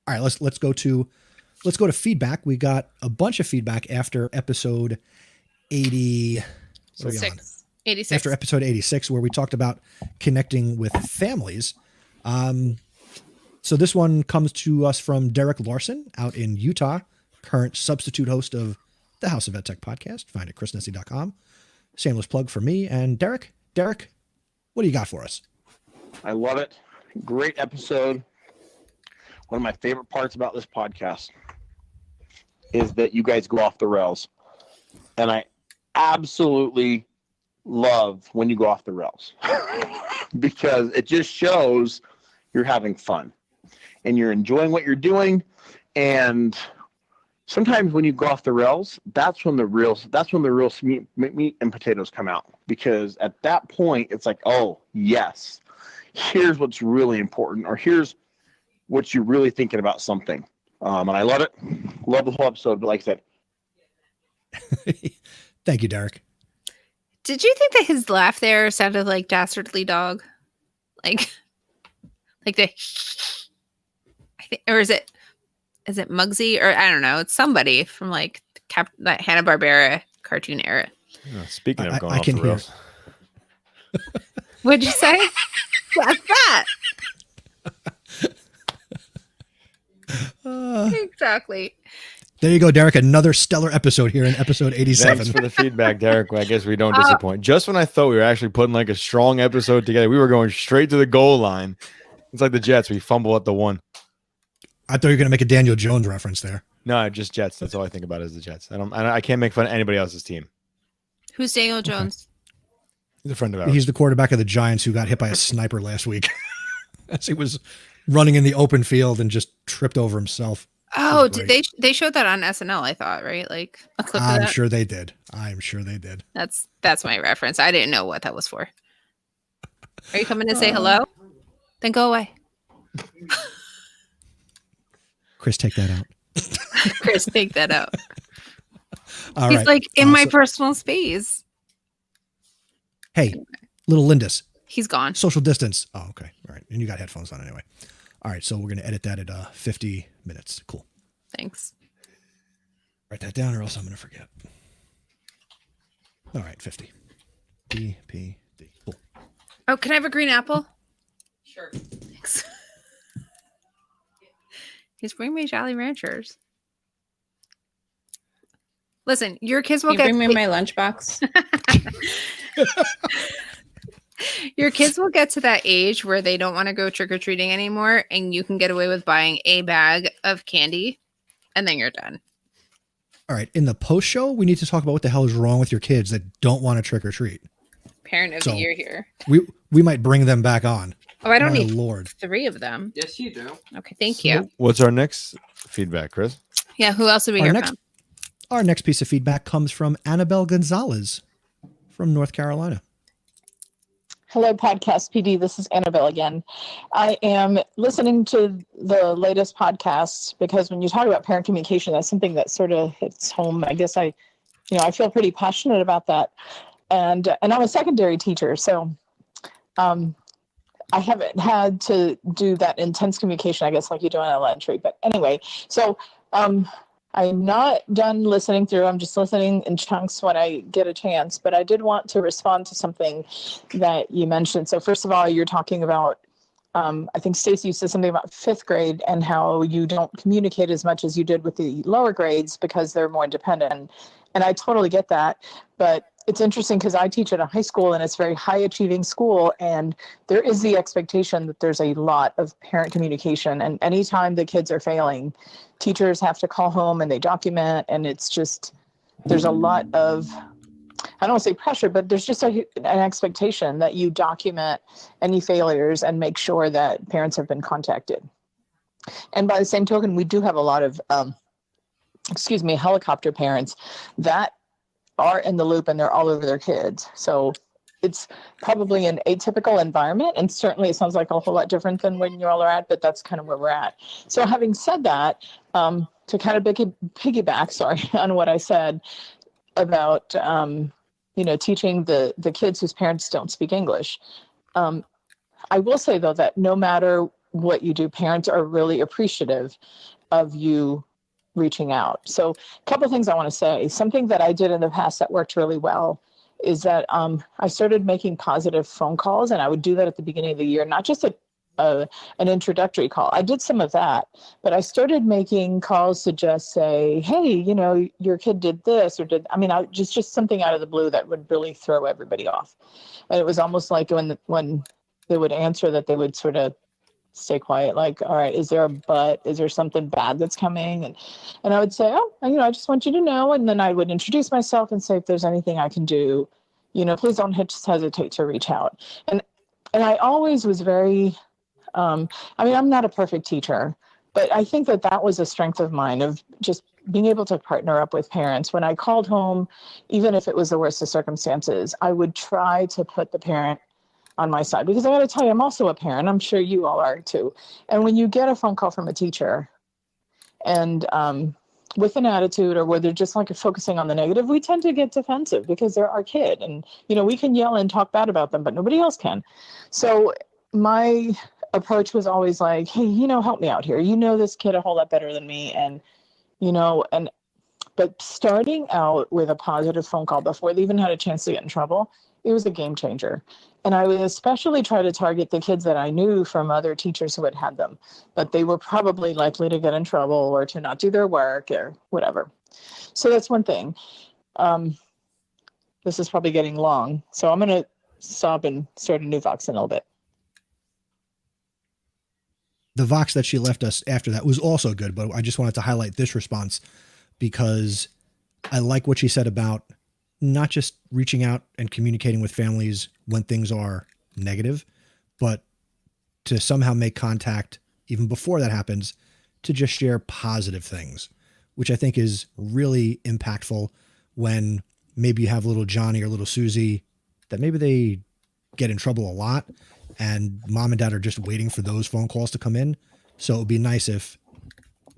All right. Let's go to feedback. We got a bunch of feedback after episode 80. What are we on? 86. After episode 86, where we talked about connecting with families. So this one comes to us from Derek Larson out in Utah, current substitute host of the House of EdTech podcast. Find it at chrisnessie.com. Shameless plug for me and Derek. Derek, what do you got for us? I love it. Great episode. One of my favorite parts about this podcast is that you guys go off the rails. And I absolutely love when you go off the rails because it just shows you're having fun and you're enjoying what you're doing. And sometimes when you go off the rails, that's when the real meat and potatoes come out, because at that point it's like, oh yes, here's what's really important, or here's what you're really thinking about something. And I love it. Love the whole episode. But like I said, Thank you, Derek. Did you think that his laugh there sounded like Dastardly Dog? Like the I think, or is it Muggsy, or I don't know, it's somebody from like that Hanna-Barbera cartoon era. Speaking of I going off can the hear. rails, What'd you say? What's that? Exactly. There you go, Derek. Another stellar episode here in episode 87. thanks for the feedback, Derek. Well, I guess we don't disappoint. Just when I thought we were actually putting like a strong episode together, we were going straight to the goal line. It's like the Jets. We fumble at the one. I thought you were going to make a Daniel Jones reference there. No, just Jets. That's all I think about is the Jets. I can't make fun of anybody else's team. Who's Daniel Jones? He's a friend of ours. He's the quarterback of the Giants who got hit by a sniper last week as he was running in the open field and just tripped over himself. Oh, did they showed that on SNL? I thought, right? Like a clip of I'm that. sure they did. I'm sure they did. That's my reference. I didn't know what that was for. Are you coming to say hello? Then go away. Chris, take that out. Chris, take that out. All He's right. like in my personal space. Hey, little Lindis. He's gone. Social distance. Oh, okay. All right. And you got headphones on anyway. All right. So we're going to edit that at 50 minutes. Cool. Thanks. Write that down or else I'm going to forget. All right. 50. PPD. Cool. Oh, can I have a green apple? Sure. Thanks. He's bringing me Jolly Ranchers. Listen, your kids will Can you get bring me my lunchbox. Your kids will get to that age where they don't want to go trick-or-treating anymore, and you can get away with buying a bag of candy, and then you're done. All right. In the post show, we need to talk about what the hell is wrong with your kids that don't want to trick or treat. Parent of the year here. We might bring them back on. Oh, I don't My need Lord. 3 of them. Yes, you do. Okay, thank you. What's our next feedback, Chris? Yeah, who else did we hear from? Our next piece of feedback comes from Annabelle Gonzalez from North Carolina. Hello, PodcastPD. This is Annabelle again. I am listening to the latest podcast because when you talk about parent communication, that's something that sort of hits home. I guess I feel pretty passionate about that. And I'm a secondary teacher, so I haven't had to do that intense communication, I guess, like you do on elementary. But anyway, so I'm not done listening through. I'm just listening in chunks when I get a chance. But I did want to respond to something that you mentioned. So first of all, you're talking about, I think Stacey said something about 5th grade and how you don't communicate as much as you did with the lower grades because they're more independent. And I totally get that. But it's interesting because I teach at a high school and it's a very high achieving school. And there is the expectation that there's a lot of parent communication. And anytime the kids are failing, teachers have to call home and they document. And it's just, there's a lot of, I don't want to say pressure, but there's just an expectation that you document any failures and make sure that parents have been contacted. And by the same token, we do have a lot of, helicopter parents that are in the loop and they're all over their kids. So it's probably an atypical environment. And certainly it sounds like a whole lot different than when you all are at, but that's kind of where we're at. So having said that, to kind of piggyback, on what I said about, teaching the kids whose parents don't speak English. I will say though, that no matter what you do, parents are really appreciative of you reaching out. So a couple of things I want to say. Something that I did in the past that worked really well is that I started making positive phone calls, and I would do that at the beginning of the year, not just an introductory call. I did some of that, but I started making calls to just say, hey, your kid did this or just something out of the blue that would really throw everybody off. And it was almost like when they would answer that they would sort of stay quiet, like, all right, is there a but? Is there something bad that's coming? And I would say, I just want you to know. And then I would introduce myself and say, if there's anything I can do, please don't hesitate to reach out. And I always was very, I'm not a perfect teacher, but I think that was a strength of mine of just being able to partner up with parents. When I called home, even if it was the worst of circumstances, I would try to put the parent on my side, because I got to tell you, I'm also a parent. I'm sure you all are too. And when you get a phone call from a teacher and with an attitude or where they're just like focusing on the negative, we tend to get defensive because they're our kid. And, we can yell and talk bad about them, but nobody else can. So my approach was always like, hey, help me out here. This kid a whole lot better than me. And, but starting out with a positive phone call before they even had a chance to get in trouble, it was a game changer. And I would especially try to target the kids that I knew from other teachers who had had them, but they were probably likely to get in trouble or to not do their work or whatever. So that's one thing. This is probably getting long, so I'm going to stop and start a new Vox in a little bit. The Vox that she left us after that was also good, but I just wanted to highlight this response because I like what she said about not just reaching out and communicating with families when things are negative, but to somehow make contact even before that happens to just share positive things, which I think is really impactful when maybe you have little Johnny or little Susie that maybe they get in trouble a lot and mom and dad are just waiting for those phone calls to come in. So it would be nice if,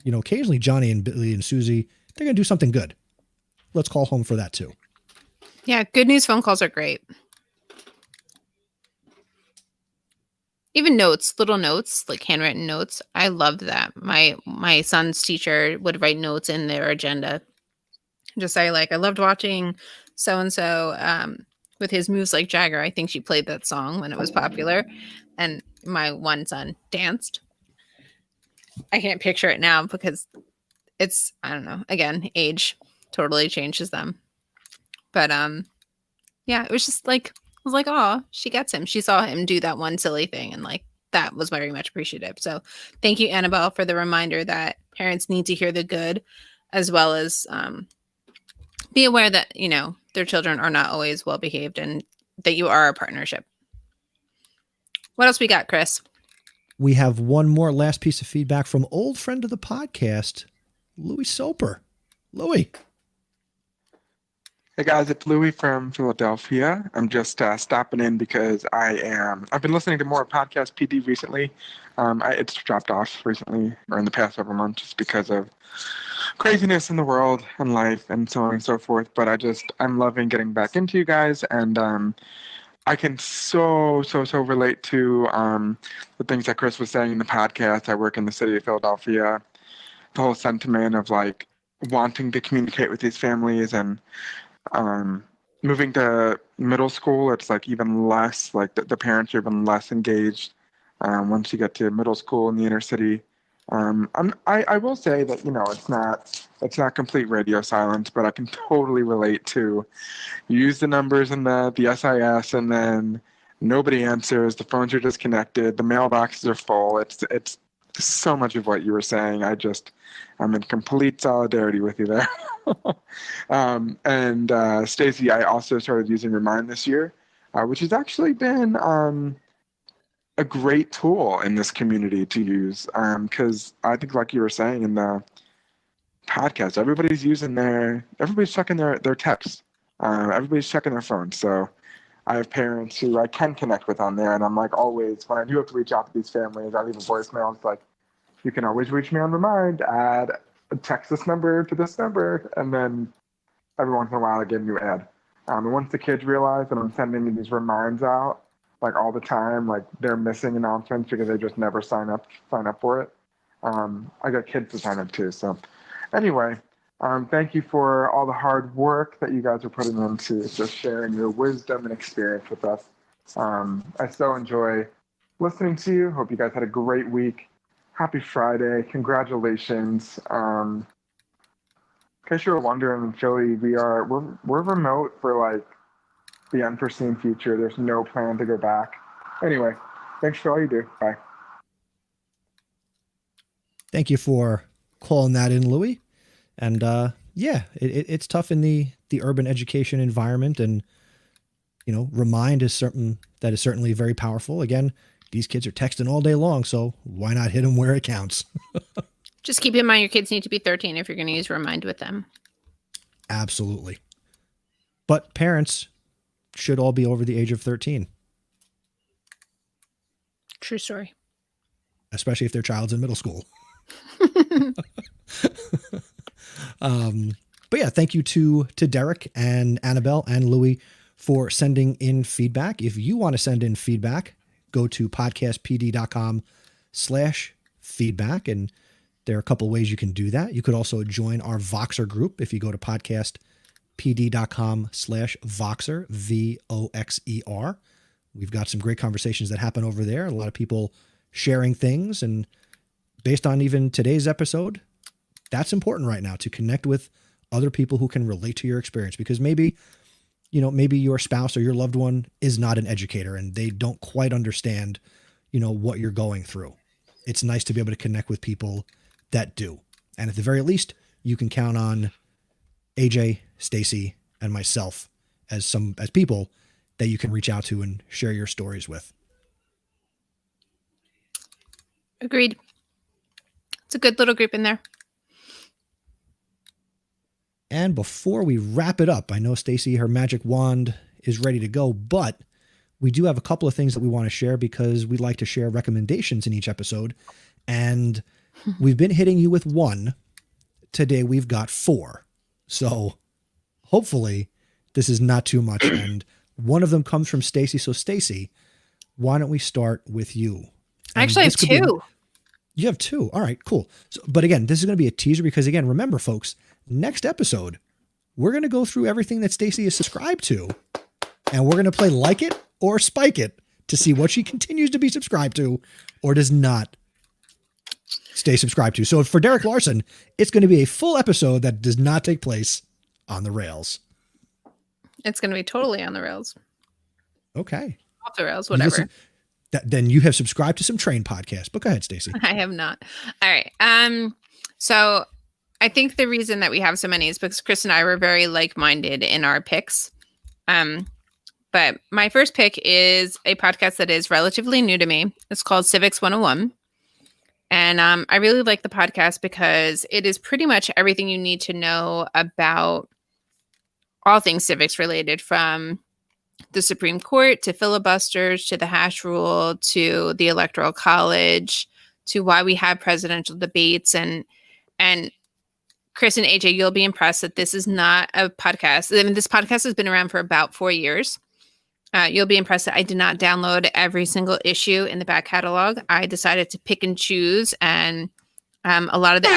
occasionally Johnny and Billy and Susie, they're going to do something good. Let's call home for that too. Yeah, good news phone calls are great. Even notes, little notes, like handwritten notes. I loved that. My son's teacher would write notes in their agenda. Just say like, I loved watching so-and-so with his moves like Jagger. I think she played that song when it was popular. And my one son danced. I can't picture it now because it's, I don't know, again, age totally changes them. But yeah, it was just like, I was like, oh, she gets him. She saw him do that one silly thing, and like that was very much appreciative. So thank you, Annabelle, for the reminder that parents need to hear the good, as well as be aware that, their children are not always well behaved and that you are a partnership. What else we got, Chris? We have one more last piece of feedback from old friend of the podcast, Louis Soper. Louis. Hey guys, it's Louis from Philadelphia. I'm just stopping in because I've been listening to more PodcastPD recently. It's dropped off recently or in the past several months just because of craziness in the world and life and so on and so forth. But I'm loving getting back into you guys, and I can so relate to the things that Chris was saying in the podcast. I work in the city of Philadelphia. The whole sentiment of like wanting to communicate with these families, and moving to middle school, it's like even less, like the parents are even less engaged once you get to middle school in the inner city. I will say that it's not complete radio silence, but I can totally relate to use the numbers in the SIS and then nobody answers, the phones are disconnected, the mailboxes are full. It's so much of what you were saying. I'm in complete solidarity with you there. And Stacey, I also started using Remind this year, which has actually been a great tool in this community to use, because I think, like you were saying in the podcast, everybody's checking their texts. Everybody's checking their phones. So I have parents who I can connect with on there, and I'm like, always, when I do have to reach out to these families, I leave a voicemail. It's like, you can always reach me on Remind, text this number to this number, and then every once in a while I give a new ad. And once the kids realize that I'm sending these reminds out like all the time, like they're missing announcements because they just never sign up for it. I got kids to sign up too. So anyway, thank you for all the hard work that you guys are putting into just sharing your wisdom and experience with us. I so enjoy listening to you. Hope you guys had a great week. Happy Friday. Congratulations. In case you were wondering, in Philly, we're remote for like the unforeseen future. There's no plan to go back. Anyway, thanks for all you do. Bye. Thank you for calling that in, Louis. And it's tough in the urban education environment, and Remind is certainly very powerful. Again, these kids are texting all day long, so why not hit them where it counts? Just keep in mind your kids need to be 13 if you're going to use Remind with them. Absolutely. But parents should all be over the age of 13. True story. Especially if their child's in middle school. But yeah, thank you to Derek and Annabelle and Louis for sending in feedback. If you want to send in feedback, go to podcastpd.com/feedback. And there are a couple ways you can do that. You could also join our Voxer group if you go to podcastpd.com/Voxer, VOXER. We've got some great conversations that happen over there. A lot of people sharing things. And based on even today's episode, that's important right now, to connect with other people who can relate to your experience, because maybe your spouse or your loved one is not an educator and they don't quite understand, what you're going through. It's nice to be able to connect with people that do. And at the very least, you can count on AJ, Stacey, and myself as people that you can reach out to and share your stories with. Agreed. It's a good little group in there. And before we wrap it up, I know Stacey, her magic wand is ready to go, but we do have a couple of things that we want to share because we like to share recommendations in each episode. And we've been hitting you with one. Today we've got 4. So hopefully this is not too much. And one of them comes from Stacey. So Stacey, why don't we start with you? I actually have 2. You have 2. All right, cool. So, but again, this is going to be a teaser because, again, remember, folks, next episode, we're going to go through everything that Stacey is subscribed to, and we're going to play Like It or Spike It to see what she continues to be subscribed to or does not stay subscribed to. So for Derek Larson, it's going to be a full episode that does not take place on the rails. It's going to be totally on the rails. Okay. Off the rails, whatever. Then you have subscribed to some train podcasts, but go ahead, Stacey. I have not. All right. So I think the reason that we have so many is because Chris and I were very like-minded in our picks. But my first pick is a podcast that is relatively new to me. It's called Civics 101. And I really like the podcast because it is pretty much everything you need to know about all things civics related, from the Supreme Court to filibusters to the hash rule to the Electoral College to why we have presidential debates. And Chris and AJ, you'll be impressed that this is not a podcast. I mean, this podcast has been around for about 4 years. You'll be impressed that I did not download every single issue in the back catalog. I decided to pick and choose, and a lot of the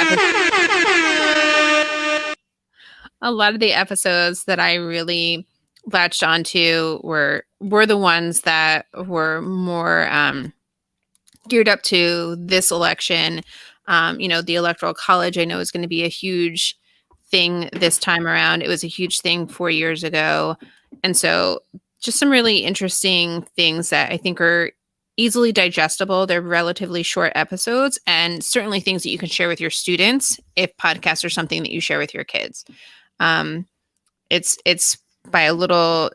episodes that I really latched onto were the ones that were more geared up to this election. The Electoral College, I know, is going to be a huge thing this time around. It was a huge thing 4 years ago. And so just some really interesting things that I think are easily digestible. They're relatively short episodes, and certainly things that you can share with your students if podcasts are something that you share with your kids. It's by a little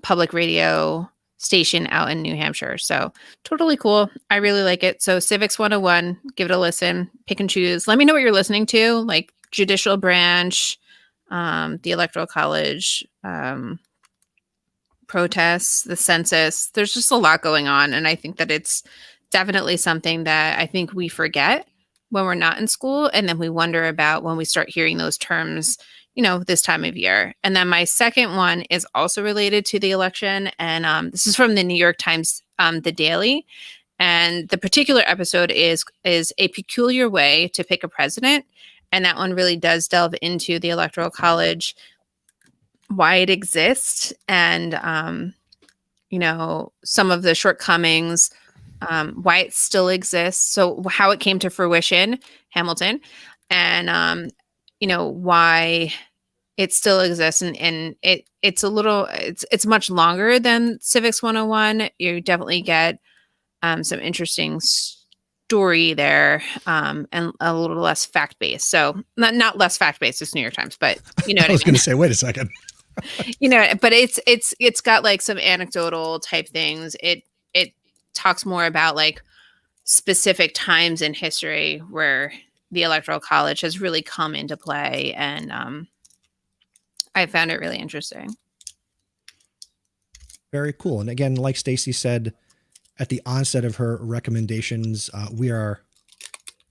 public radio station out in New Hampshire. So totally cool. I really like it. So Civics 101, give it a listen, pick and choose. Let me know what you're listening to, like judicial branch, the Electoral College, protests, the census. There's just a lot going on. And I think that it's definitely something that I think we forget when we're not in school. And then we wonder about when we start hearing those terms, this time of year. And then my second one is also related to the election. And this is from the New York Times, The Daily. And the particular episode is A Peculiar Way to Pick a President. And that one really does delve into the Electoral College, why it exists, and, some of the shortcomings, why it still exists. So how it came to fruition, Hamilton, and, why it still exists. And it's much longer than Civics 101. You definitely get some interesting story there, and a little less fact-based. So not less fact-based, it's New York Times, but you know what I was going to say, wait a second. But it's got like some anecdotal type things. It talks more about like specific times in history where the Electoral College has really come into play, and I found it really interesting. Very cool. And again, like Stacey said at the onset of her recommendations, we are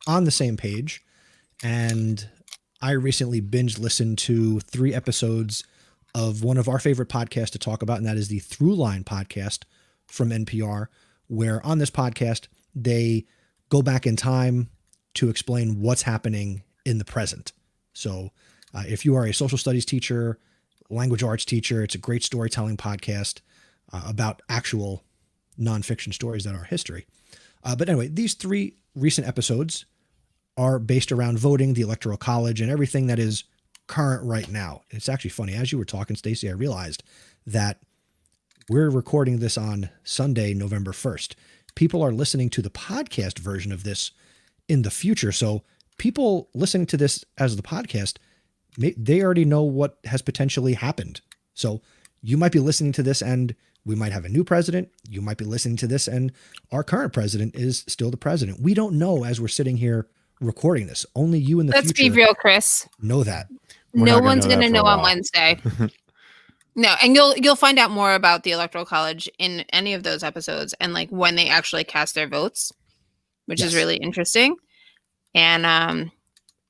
on the same page. And I recently binge listened to 3 episodes of one of our favorite podcasts to talk about, and that is the Throughline podcast from NPR, where on this podcast, they go back in time to explain what's happening in the present. So if you are a social studies teacher, language arts teacher, it's a great storytelling podcast about actual nonfiction stories that are history. But anyway, these 3 recent episodes are based around voting, the Electoral College, and everything that is current right now. It's actually funny. As you were talking, Stacey, I realized that we're recording this on Sunday, November 1st. People are listening to the podcast version of this in the future. So people listening to this as the podcast, they already know what has potentially happened. So You might be listening to this and we might have a new president. You might be listening to this and our current president is still the president. We don't know as we're sitting here recording this. Only you in the Let's future be real, Chris. know that. We're No not gonna one's know that going to for a know on while. Wednesday. No, and you'll find out more about the Electoral College in any of those episodes and like when they actually cast their votes, which is Yes. really interesting. And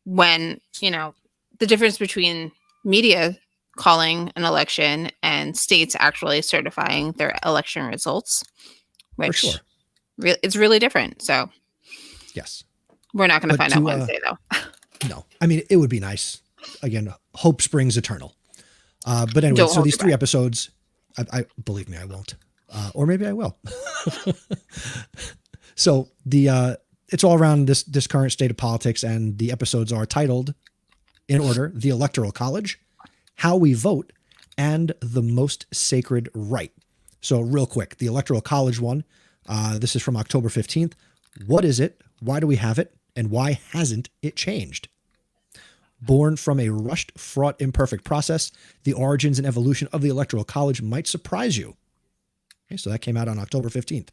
when, the difference between media calling an election and states actually certifying their election results, which sure. it's really different. So Yes. we're not going to But find out Wednesday though. No, I mean, it would be nice. Again, hope springs eternal. But anyway, Don't so hold these your 3 breath. episodes, I believe me, I won't. Or maybe I will. So it's all around this current state of politics, and the episodes are titled in order: The Electoral College, How We Vote, and The Most Sacred Right. So real quick, the Electoral College one, this is from October 15th. What is it? Why do we have it? And why hasn't it changed? Born from a rushed, fraught, imperfect process, the origins and evolution of the Electoral College might surprise you. Okay, so that came out on October 15th.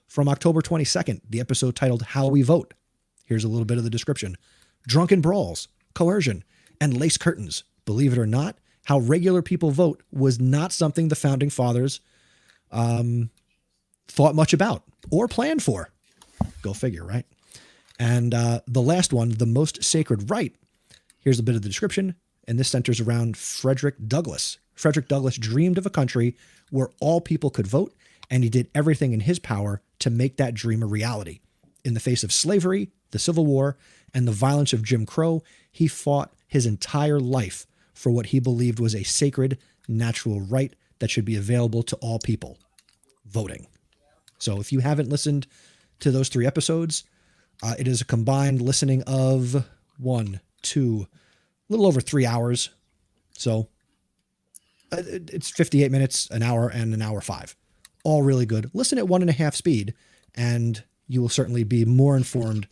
From October 22nd, the episode titled How We Vote. Here's a little bit of the description. Drunken brawls, coercion, and lace curtains. Believe it or not, how regular people vote was not something the founding fathers thought much about or planned for. Go figure, right? And the last one, The Most Sacred Right. Here's a bit of the description, and this centers around Frederick Douglass. Frederick Douglass dreamed of a country where all people could vote, and he did everything in his power to make that dream a reality. In the face of slavery, the Civil War, and the violence of Jim Crow, he fought his entire life for what he believed was a sacred, natural right that should be available to all people: voting. So if you haven't listened to those 3 episodes, it is a combined listening of a little over 3 hours. So it's 58 minutes, an hour, and an hour 5. All really good. Listen at 1.5 speed, and you will certainly be more informed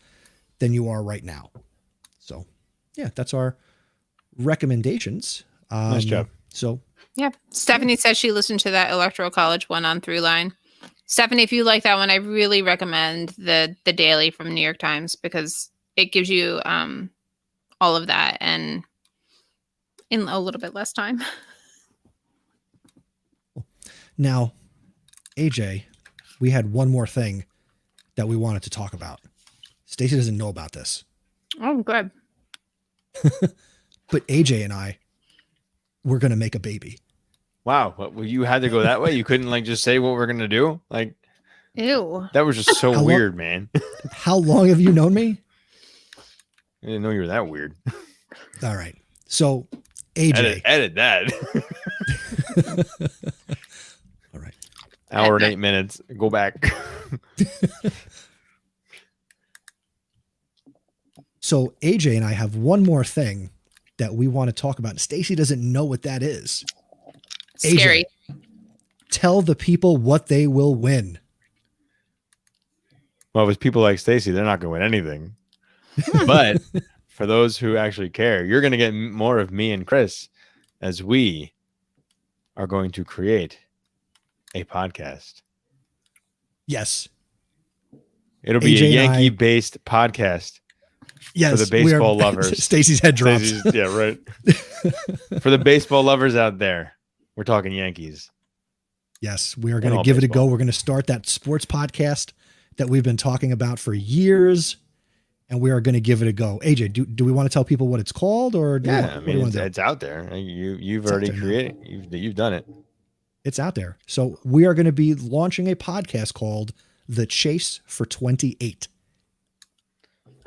than you are right now. So yeah, that's our recommendations. Nice job. So Yeah. Stephanie says she listened to that Electoral College one on Throughline. Stephanie, if you like that one, I really recommend the Daily from New York Times because it gives you all of that and in a little bit less time. now, AJ, we had one more thing that we wanted to talk about. Stacey doesn't know about this, Oh, good. but AJ and I, we're going to make a baby. Wow, well, you had to go that way. You couldn't just say what we're gonna do. Like, Ew. that was just so How weird, man. How long have you known me? I didn't know you were that weird. All right. So AJ. Edit that. All right. Hour and 8 minutes. Go back. So AJ and I have one more thing that we want to talk about. Stacey doesn't know what that is. Scary. AJ, tell the people what they will win. Well, with people like Stacey, they're not going to win anything. But for those who actually care, you're going to get more of me and Chris as we are going to create a podcast. Yes. It'll be AJ a and I- Yankee-based podcast Yes. for the baseball lovers. Stacey's head drops. Stacey's- yeah, right. For the baseball lovers out there, we're talking Yankees. Yes. We are going to all give it a baseball. go. We're going to start that sports podcast that we've been talking about for years, and we are going to give it a go. AJ, do we want to tell people what it's called, or do Yeah, what I do you mean, want to do? it's out there. You've It's out already there now. created. You've done it. It's out there. So we are going to be launching a podcast called The Chase for 28.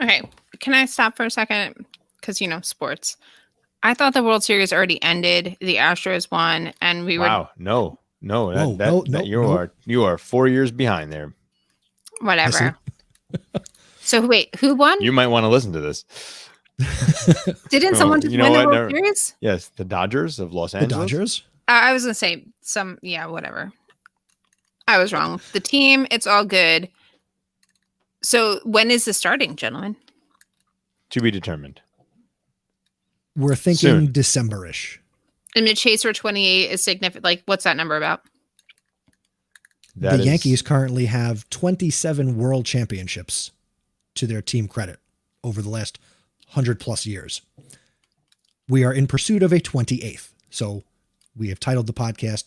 Okay. Can I stop for a second? Because, sports. I thought the World Series already ended. The Astros won, and we Wow. No. Whoa, That you are 4 years behind there. were whatever. So wait, who won? You might want to listen to this. Didn't someone just you know win the what? World Never- Series? Yes, the Dodgers of Los The Angeles. Dodgers? I was gonna say whatever. I was wrong. The team, it's all good. So when is this starting, gentlemen? To be determined. We're thinking Soon. December-ish. And the chase for 28 is significant. Like, what's that number about? That The is- Yankees currently have 27 world championships to their team credit over the last 100+ years. We are in pursuit of a 28th. So we have titled the podcast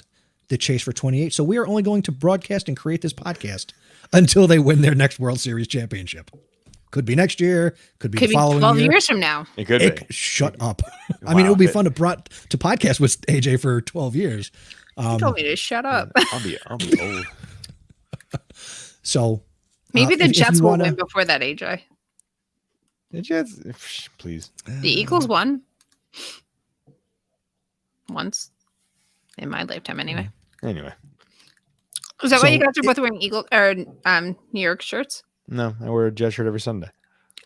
The Chase for 28. So we are only going to broadcast and create this podcast until they win their next World Series championship. Could be next year. Could be Could the be following 12 year. years from now. It could be. Shut up. I mean, it would be fun to podcast with AJ for 12 years. You told me to shut up. I'll be old. So Maybe the if Jets you will wanna- win before that, AJ. The Jets, please. The Eagles won once in my lifetime, anyway. Anyway, Is that why you So guys are both wearing Eagle or New York shirts? no, I wear a Jet shirt every Sunday.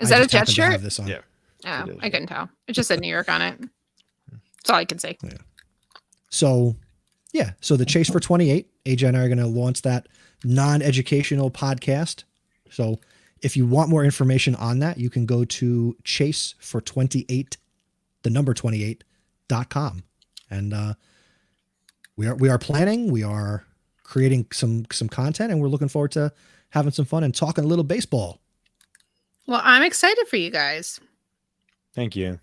Is I that a just Jet happen to have shirt? this on. Yeah. Oh, it is. I couldn't tell. It just said New York on it. That's all I can say. So, yeah. So the Chase for 28, AJ and I are going to launch that non-educational podcast. So if you want more information on that, you can go to chasefor28, the number 28.com. And we are planning, we are creating some content, and we're looking forward to having some fun and talking a little baseball. Well, I'm excited for you guys. Thank you.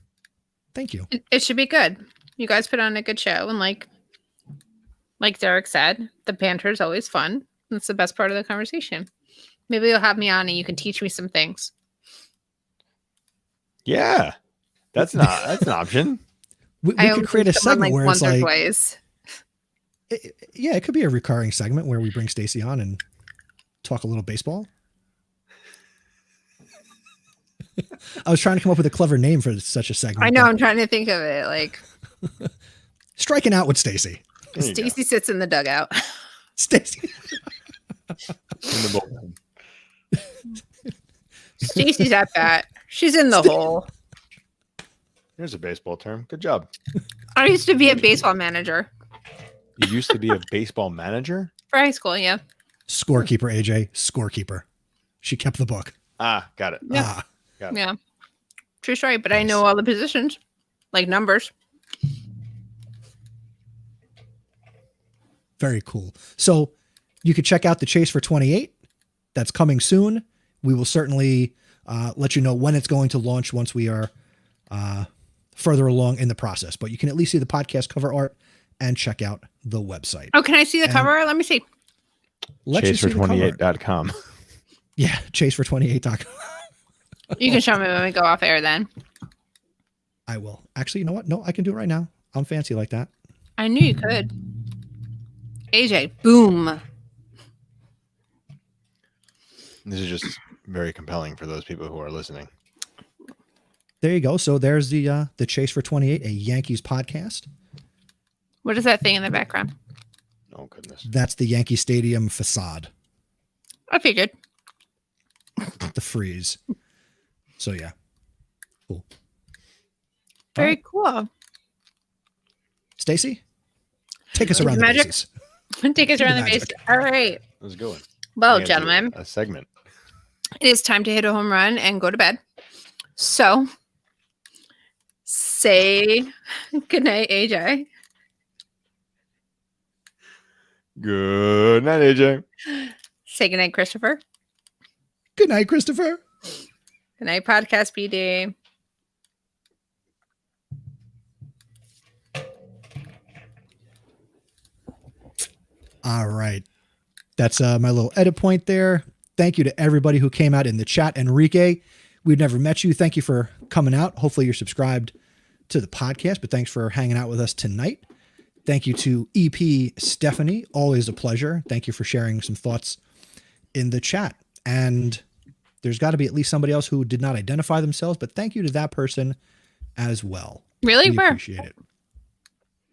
Thank you. It should be good. You guys put on a good show, and like Derek said, the banter is always fun. That's the best part of the conversation. Maybe you'll have me on, and you can teach me some things. Yeah, that's an option. We I could only create a teach someone, segment where it's once or like, twice. it could be a recurring segment where we bring Stacey on and talk a little baseball. I was trying to come up with a clever name for such a segment. I know. but I'm trying to think of it. Like Striking out with Stacey. There you go. Stacey sits in the dugout. Stacey. In the bullpen. Stacey's at bat. She's in the hole. There's a baseball term. Good job. I used to be a baseball manager You used to be a baseball manager? for high school. Yeah. Scorekeeper, AJ. Scorekeeper. She kept the book. Ah, got it. Yeah. Ah, Got it. Yeah. True story. But I know all the positions, like numbers. very cool. So you could check out the Chase for 28. That's coming soon. We will certainly let you know when it's going to launch once we are further along in the process. But you can at least see the podcast cover art and check out the website. Oh, can I see the And- cover? Let me see. Let you see the cover. Chasefor28.com. Yeah, chasefor28.com. You can show me when we go off air then. I will. Actually, you know what? No, I can do it right now. I'm fancy like that. I knew you could. AJ, boom. This is just very compelling for those people who are listening. There you go. So there's the Chase for 28, a Yankees podcast. What is that thing in the background? Oh, goodness. That's the Yankee Stadium facade, I figured. the frieze. So yeah, cool. Very Alright. cool. Stacey, take us Like around the magic. bases. Take us Give me around the base. magic. All right. How's it going? Well, We gotta do gentlemen, A segment. it is time to hit a home run and go to bed. So, say goodnight, AJ. Good night, AJ. Say goodnight, Christopher. Good night, Christopher. Good night, PodcastPD. All right. That's my little edit point there. Thank you to everybody who came out in the chat. Enrique, we've never met you. Thank you for coming out. Hopefully you're subscribed to the podcast, but thanks for hanging out with us tonight. Thank you to EP Stephanie. Always a pleasure. Thank you for sharing some thoughts in the chat. And there's got to be at least somebody else who did not identify themselves, but thank you to that person as well. Really? We Where? appreciate it.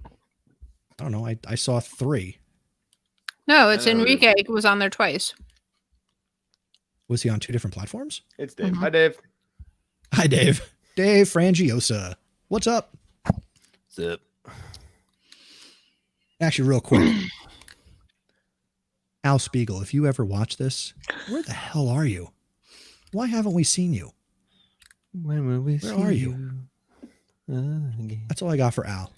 I don't know. I saw 3. No, it's I know it Enrique. It was on there twice. Was he on 2 different platforms? It's Dave. Mhm. Hi, Dave. Hi, Dave. Dave Frangiosa. What's up? Zip. Actually, real quick. Al Spiegel, if you ever watch this, where the hell are you? Why haven't we seen you? When will we Where are you? That's all I got for Al.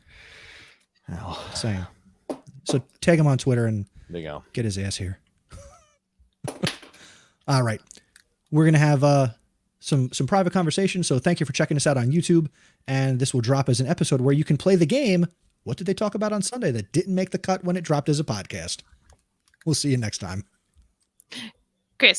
Same. So tag him on Twitter and There you go. get his ass here. All right. We're going to have some private conversation. So thank you for checking us out on YouTube. And this will drop as an episode where you can play the game. What did they talk about on Sunday that didn't make the cut when it dropped as a podcast? We'll see you next time.